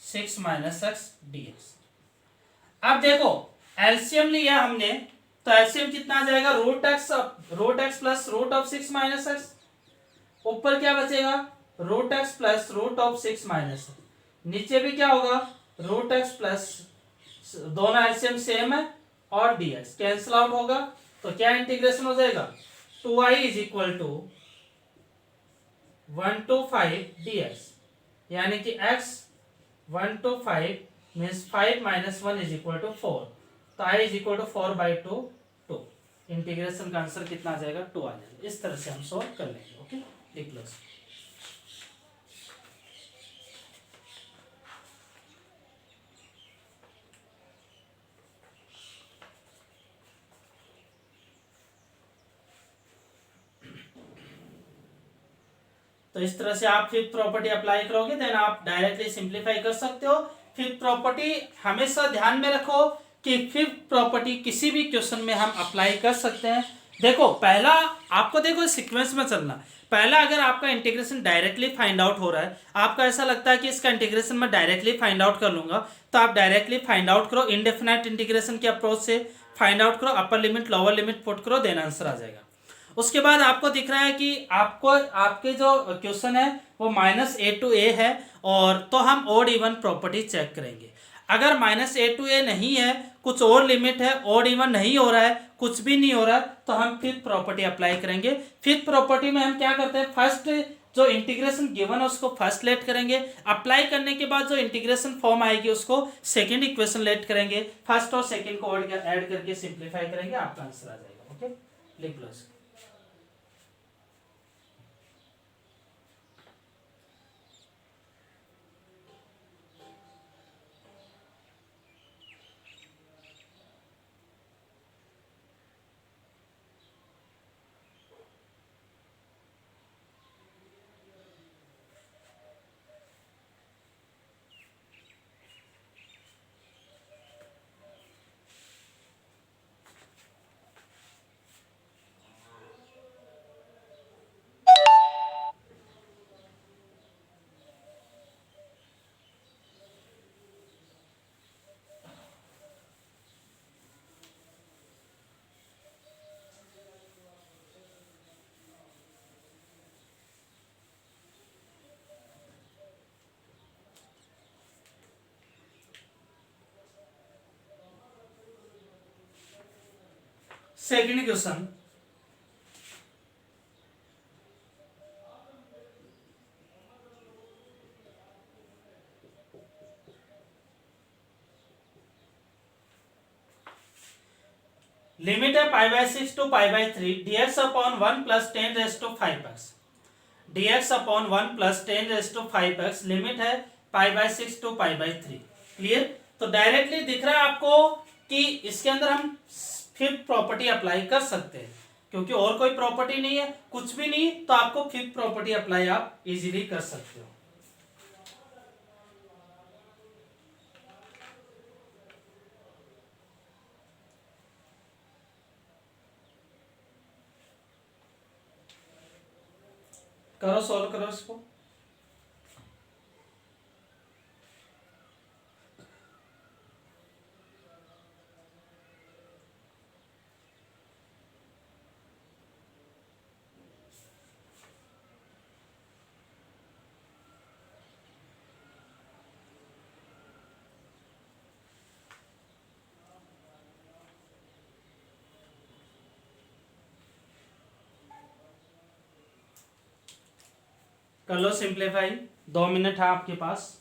6 minus x d x. अब देखो एलसीएम लिया हमने, तो एलसीएम कितना आ जाएगा, root x plus root of 6 minus x, ऊपर क्या बचेगा, root x plus root of 6 minus, नीचे भी क्या होगा, रूट एक्स प्लस, दोनों एलसीएम सेम है, और डीएक्स कैंसिल आउट होगा, तो क्या इंटीग्रेशन हो जाएगा, 2i is equal to 1 to 5 dx, यानी कि x 1 to 5 means 5 minus 1 is equal to 4, तो i is equal to 4/2, 2, integration का आंसर कितना आ जाएगा, 2 आ जाएगा। इस तरह से हम सॉल्व कर लेंगे, ओके, लिख लो। तो इस तरह से आप फिफ्थ प्रॉपर्टी अप्लाई करोगे, देन आप डायरेक्टली सिंप्लीफाई कर सकते हो। फिफ्थ प्रॉपर्टी हमेशा ध्यान में रखो कि फिफ्थ प्रॉपर्टी किसी भी क्वेश्चन में हम अप्लाई कर सकते हैं। देखो पहला आपको, देखो सीक्वेंस में चलना, पहला अगर आपका इंटीग्रेशन डायरेक्टली फाइंड आउट हो रहा है, आपका ऐसा लगता है कि इसका इंटीग्रेशन मैं डायरेक्टली फाइंड आउट कर लूंगा, तो आप डायरेक्टली फाइंड आउट करो, इनडेफिनाइट इंटीग्रेशन के अप्रोच से फाइंड आउट करो, upper limit lower limit put करो, देन आंसर आ जाएगा। उसके बाद आपको दिख रहा है कि आपको आपके जो क्वेश्चन है वो -a to a है, और तो हम ओड इवन प्रॉपर्टी चेक करेंगे। अगर -a to a नहीं है, कुछ और लिमिट है, ओड इवन नहीं हो रहा है, कुछ भी नहीं हो रहा है, तो हम फिफ्थ प्रॉपर्टी अप्लाई करेंगे। फिफ्थ प्रॉपर्टी में हम क्या करते हैं, फर्स्ट जो इंटीग्रेशन गिवन है उसको फर्स्ट लेट करेंगे, अप्लाई करने के बाद जो इंटीग्रेशन फॉर्म आएगी उसको सेकंड इक्वेशन लेट करेंगे, फर्स्ट और सेकंड को ऐड करके सिंप्लीफाई करेंगे, आपका आंसर आ जाएगा। ओके, लिख लो इसको। सेकंड क्वेश्चन, लिमिट है pi by 6 to pi by 3 dx upon 1 plus 10 raise to 5x, dx upon 1 plus 10 raise to 5x, limit है pi by 6 to pi by 3। Clear? तो डायरेक्टली दिख रहा है आपको कि इसके अंदर हम फिफ्थ प्रॉपर्टी अप्लाई कर सकते हैं, क्योंकि और कोई प्रॉपर्टी नहीं है, कुछ भी नहीं, तो आपको फिफ्थ प्रॉपर्टी अप्लाई आप इजीली कर सकते हो। करो, सॉल्व करो इसको। कर लो सिंप्लीफाई, 2 मिनट है आपके पास।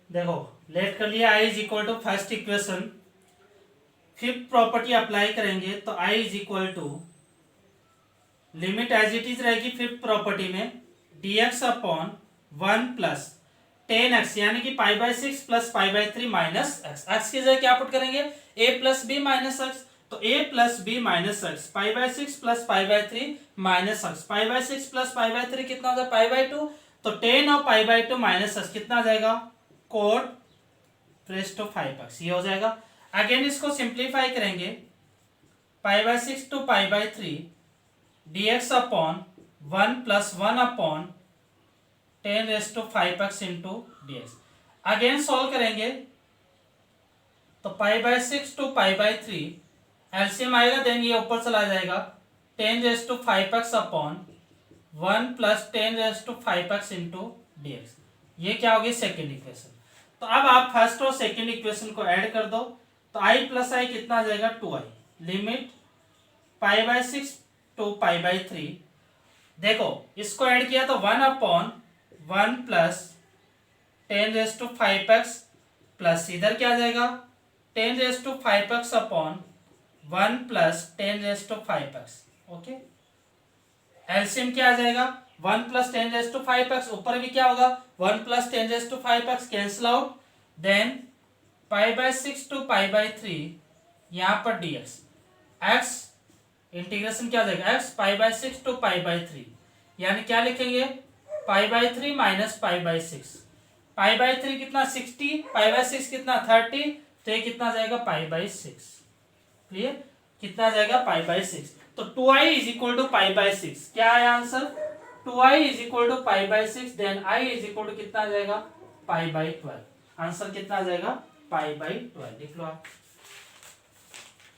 देखो लेट कर लिया, I is equal to first equation, fifth property apply करेंगे तो I is equal to limit as it is रहेगी फिफ्थ प्रॉपर्टी में dx अपॉन 1 प्लस 10x, यानी कि pi by 6 plus pi by 3 minus x. X की जगह क्या पुट करेंगे, a plus b minus x, तो a plus b minus x, pi by 6 plus pi by 3 minus x, pi by 6 plus pi by 3 कितना हो जाए, पाई बाई 2, तो 10 और पाई बाई 2 माइनस एक्स कितना आ जाएगा, कोड रेस्ट टू 5x, ये हो जाएगा। अगेन इसको सिंप्लीफाई करेंगे, pi by 6 to pi by 3 dx upon 1 plus 1 upon 10 raised to 5x into dx। Again solve करेंगे तो pi by 6 to pi by 3 LCM आएगा, देन ये ऊपर चला जाएगा, 10 raised to 5x upon 1 plus 10 raised to 5x into dx। ये क्या होगी, सेकेंड इक्वेशन। तो अब आप फर्स्ट और सेकेंड इक्वेशन को ऐड कर दो, तो i प्लस आई कितना आ जाएगा, 2i, limit pi by 6 to pi by 3। देखो इसको ऐड किया तो 1 upon 1 plus 10 raise to 5x plus इधर क्या आ जाएगा, 10 raise to 5x upon 1 plus 10 raise to 5x। Okay, LCM क्या आ जाएगा, 1 प्लस 10 रेज टू 5x, ऊपर भी क्या होगा, 1 plus 10 raise to 5x, cancel out, then pi by 6 to pi by 3, यहाँ पर dx, x इंटीग्रेशन क्या आ जाएगा, x pi by 6 to pi by 3, यानी क्या लिखेंगे, pi by 3 minus pi by 6, pi by 3 कितना 60, पाई बाई 6 कितना 30, तो ये कितना जाएगा, पाई बाई 6। क्लियर, कितना जाएगा, पाई बाई 6। तो 2i is equal to pi by 6, क्या है answer, 2i is equal to pi by 6, then i is equal to कितना आ जाएगा, पाई बाई 12। आंसर कितना आ जाएगा, पाई बाई 12, लिख लो आप,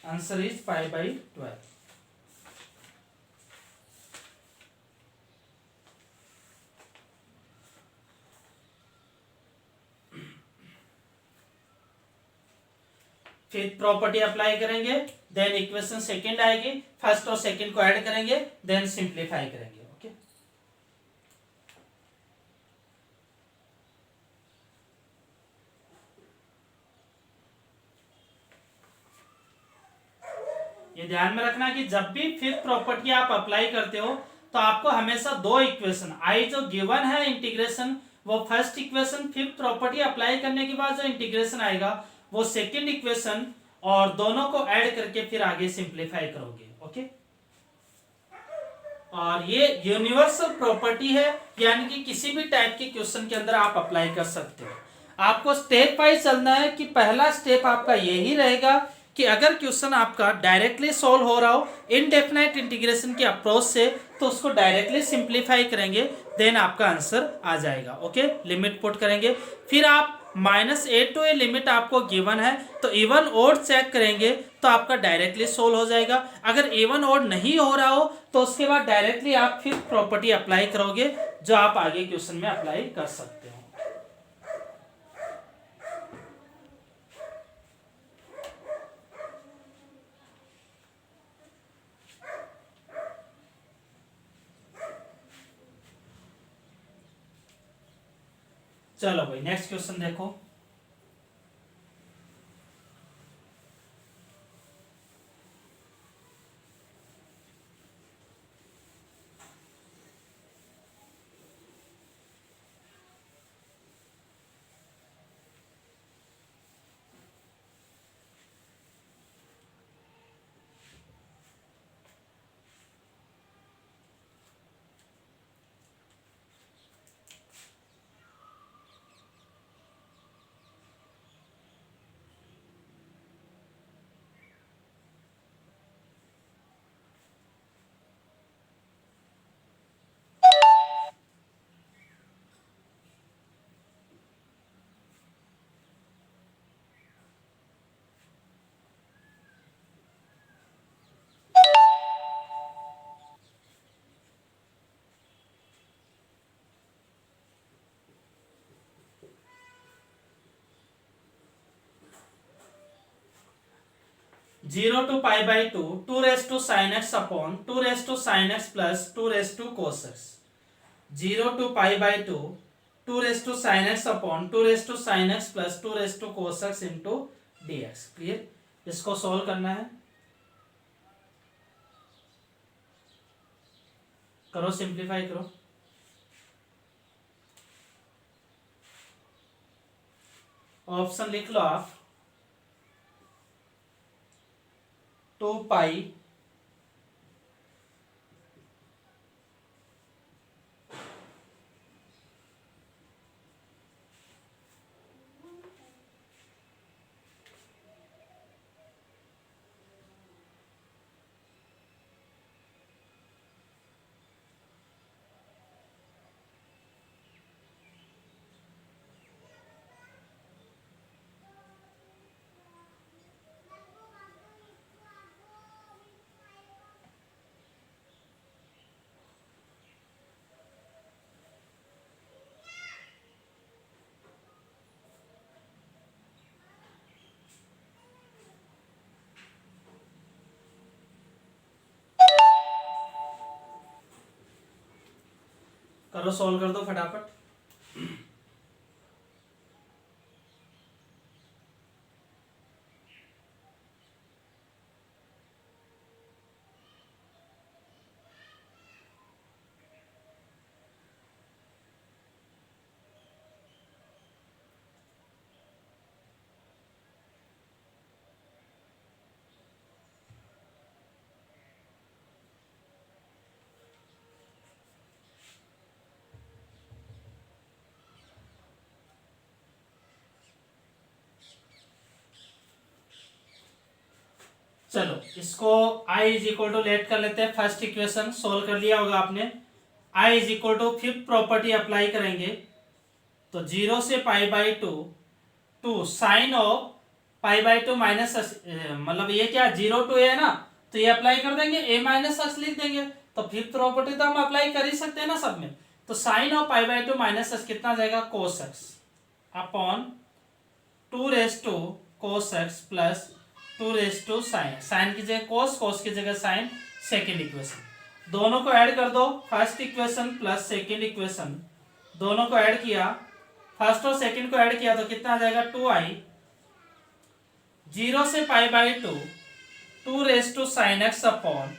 answer is pi by 12। Fifth property apply करेंगे, देन इक्वेशन सेकंड आएगी, फर्स्ट और सेकंड को ऐड करेंगे, देन सिंप्लीफाई करेंगे। ओके, ये ध्यान में रखना कि जब भी फिफ्थ प्रॉपर्टी आप अप्लाई करते हो तो आपको हमेशा दो इक्वेशन आई जो गिवन है इंटीग्रेशन वो first equation, fifth property apply करने के बाद जो इंटीग्रेशन आएगा वो सेकंड इक्वेशन, और दोनों को ऐड करके फिर आगे सिंप्लीफाई करोगे। ओके, और ये यूनिवर्सल प्रॉपर्टी है, यानी कि किसी भी टाइप के क्वेश्चन के अंदर आप अप्लाई कर सकते हो। आपको स्टेप वाइज चलना है कि पहला स्टेप आपका यही रहेगा कि अगर क्वेश्चन आपका डायरेक्टली सॉल्व हो रहा हो इनडेफिनाइट इंटीग्रेशन की अप्रोच से तो उसको डायरेक्टली सिंप्लीफाई करेंगे, देन आपका आंसर आ जाएगा। ओके, लिमिट पुट करेंगे, फिर आप -a to a लिमिट आपको गिवन है तो इवन ओड चेक करेंगे तो आपका डायरेक्टली सोल्व हो जाएगा। अगर इवन ओड नहीं हो रहा हो तो उसके बाद डायरेक्टली आप फिफ्थ प्रॉपर्टी अप्लाई करोगे जो आप आगे क्वेश्चन में अप्लाई कर सकते हो। चलो भाई नेक्स्ट क्वेश्चन देखो। Zero to pi by two, two raise to sine x upon two raise to sine x plus two raise to cos x. Zero to pi by two, two raise to sine x upon two raise to sine x plus two raise to cos x into d x. Clear, इसको सोल्व करना है, करो सिंप्लीफाई करो। ऑप्शन लिख लो आप, 2 पाई करो, सॉल्व कर दो फटाफट। चलो इसको i is equal to let कर लेते हैं। फर्स्ट इक्वेशन सोल्व कर लिया होगा आपने। i is equal to fifth property apply करेंगे तो 0 से pi by two, two sine of pi by two minus, मतलब ये क्या 0 टू ए है ना, तो ये अप्लाई कर देंगे, a माइनस एक्स लिख देंगे। तो फिफ्थ प्रॉपर्टी तो हम अप्लाई कर ही सकते हैं ना सब में। तो sine of pi by two minus x कितना जाएगा, cos x upon two raise to cos x plus two raise to sine, sine की जगह कोस, कोस की जगह साइन। सेकेंड इक्वेशन दोनों को ऐड कर दो, first equation plus second equation, दोनों को ऐड किया, फर्स्ट और सेकेंड को ऐड किया तो कितना आ जाएगा 2i। 0 से pi by two, 2 raise to sine x upon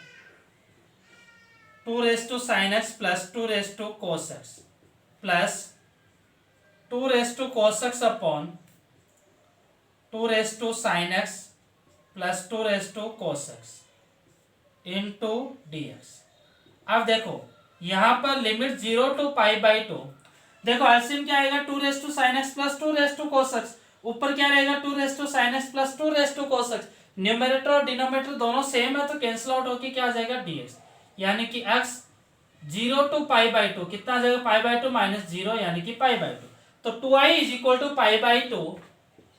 2 raise to sine x plus 2 raise to cos x plus 2 raise to cos x upon 2 raise to sine x plus 2 raise to cos x into d x. अब देखो यहां पर लिमिट 0 टू π/2। देखो एलसीएम क्या आएगा 2 raise to sine x plus 2 raise to cos x, ऊपर क्या रहेगा 2 raise to sine x plus 2 raise to cos x. Numerator और डिनोमिनेटर दोनों सेम है तो कैंसिल आउट होकर क्या आ जाएगा dx, यानी कि x 0 टू π/2 कितना आ जाएगा π/2 माइनस 0 यानी कि π/2। तो 2i इज इक्वल टू π/2,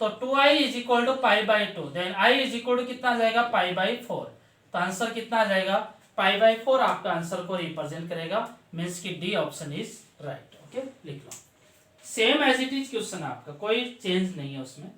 तो 2i is equal to π/2, then i is equal to कितना आ जाएगा π/4। तो आंसर कितना आ जाएगा π/4 आपका आंसर को रिप्रेजेंट करेगा, मींस कि D option is right. Okay लिख लो, same as it is question आपका, कोई चेंज नहीं है उसमें।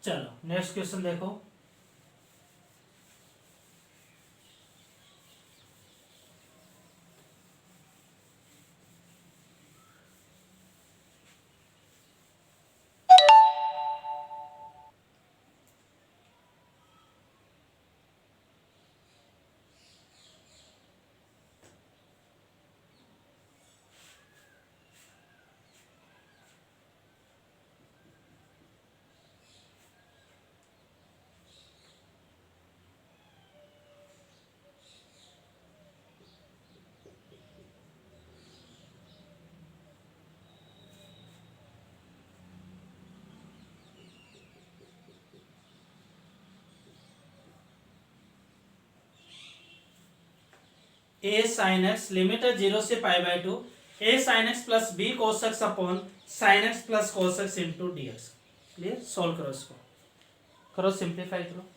चलो नेक्स्ट क्वेश्चन देखो। ए साइन एक्स लिमिट है 0 से π/2, a sine x plus b cos x upon sine x plus cos x into d x. Clear, solve करो इसको, करो सिंप्लीफाई करो।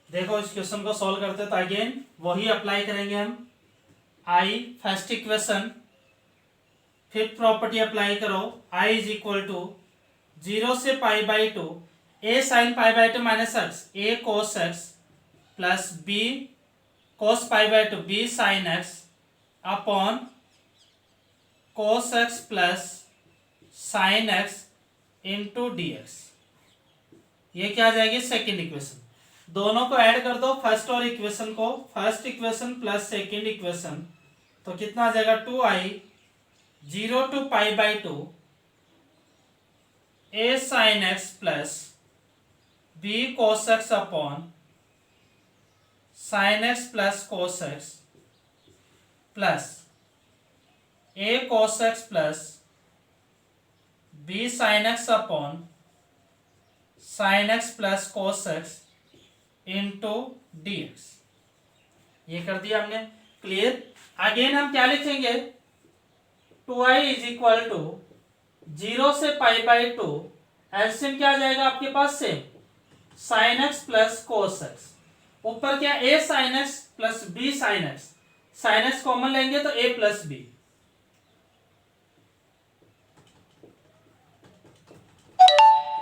देखो इस क्वेश्चन को सॉल्व करते तो अगेन वही अप्लाई करेंगे हम। I first equation fifth property apply करो, i इज इक्वल टू 0 से pi by two a sine pi by two minus x, a cos x plus b cos pi by two b sine x upon cos x plus sine x into d x. ये क्या आ जाएगी? Second equation. दोनों को ऐड कर दो, फर्स्ट और इक्वेशन को, first equation plus second equation, तो कितना आ जाएगा? 2i 0 to pi by two a sine x plus b cos x upon sine x plus cos x plus a cos x plus b sine x upon sine x plus cos x into d x. ये कर दिया हमने, क्लियर। अगेन हम क्या लिखेंगे? 2i इज इक्वल टू 0 से पाई बाई टू, एलसीएम क्या आ जाएगा आपके पास से? Sine x plus cos x, ऊपर क्या? A sine x plus b sine x, sine x common लेंगे तो ए प्लस बी,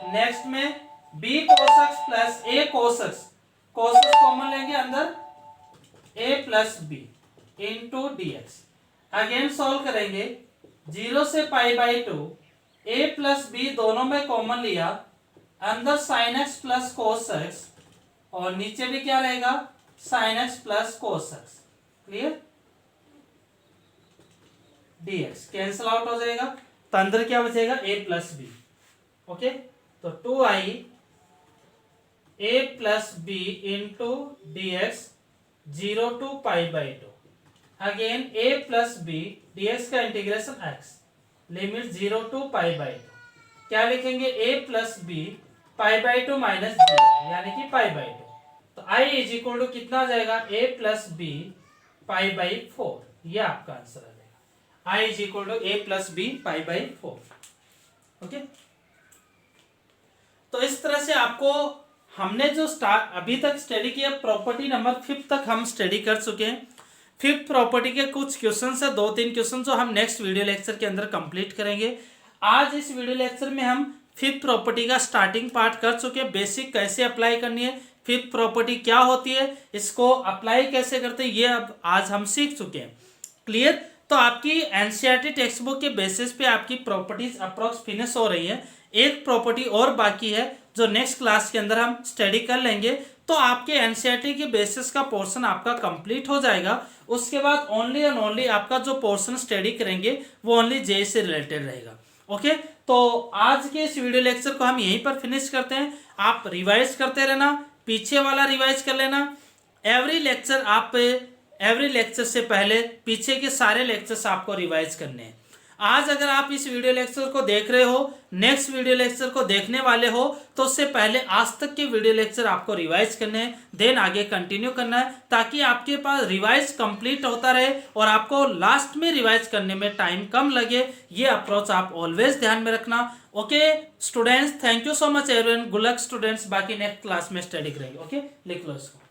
नेक्स्ट में b cos x plus a cos x, cos x common लेंगे अंदर, a plus b into d x. Again solve करेंगे, 0 से pi by two a plus b दोनों में कॉमन लिया, अंदर sine x plus cos x और नीचे भी क्या रहेगा? Sign x plus cos x, clear. D x cancel out हो जाएगा, तो अंदर क्या बचेगा? ए प्लस बी। ओके, तो 2i a plus b into d x 0 to pi by two, again a plus b d x का integration x, limit 0 to pi by two, क्या लिखेंगे? A plus b pi by two minus 0 यानी कि पाई बाई टू, तो i इज इक्वल टू कितना आ जाएगा? A plus b pi by 4, ये आपका आंसर आ जाएगा। i is equal to a plus b pi by 4। Okay, तो इस तरह से आपको हमने जो अभी तक स्टडी किया, प्रॉपर्टी नंबर 5 तक हम स्टडी कर चुके हैं। 5th प्रॉपर्टी के कुछ क्वेश्चन है, 2-3 क्वेश्चन जो हम नेक्स्ट वीडियो लेक्चर के अंदर कंप्लीट करेंगे। आज इस वीडियो लेक्चर में हम 5th प्रॉपर्टी का स्टार्टिंग पार्ट कर चुके हैं, बेसिक कैसे अप्लाई करनी है, 5th प्रॉपर्टी क्या होती है, इसको अप्लाई कैसे करते हैं, ये अब आज हम सीख चुके हैं, क्लियर। तो आपकी एनसीईआरटी टेक्स्ट बुक के बेसिस पे आपकी प्रॉपर्टीज अप्रोक्स फिनिश हो रही है, एक प्रॉपर्टी और बाकी है जो नेक्स्ट क्लास के अंदर हम स्टडी कर लेंगे, तो आपके एनसीईआरटी के बेसिस का पोर्शन आपका कंप्लीट हो जाएगा। उसके बाद ओनली एंड ओनली आपका जो पोर्शन स्टडी करेंगे वो ओनली जेईई से रिलेटेड रहेगा। ओके, तो आज के इस वीडियो लेक्चर को हम यहीं पर फिनिश करते हैं। आप रिवाइज करते रहना, पीछे वाला रिवाइज कर लेना, एवरी लेक्चर से पहले पीछे के सारे लेक्चर्स आपको रिवाइज करने हैं। आज अगर आप इस वीडियो लेक्चर को देख रहे हो, नेक्स्ट वीडियो लेक्चर को देखने वाले हो, तो उससे पहले आज तक के वीडियो लेक्चर आपको रिवाइज करने हैं, देन आगे कंटिन्यू करना है, ताकि आपके पास रिवाइज कंप्लीट होता रहे और आपको लास्ट में रिवाइज करने में टाइम कम लगे। ये अप्रोच आप ऑलवेज ध्यान में रखना। Okay students, thank you so much everyone, good luck students, बाकी नेक्स्ट क्लास में स्टडी करेंगे। ओके, लिख लो इसको।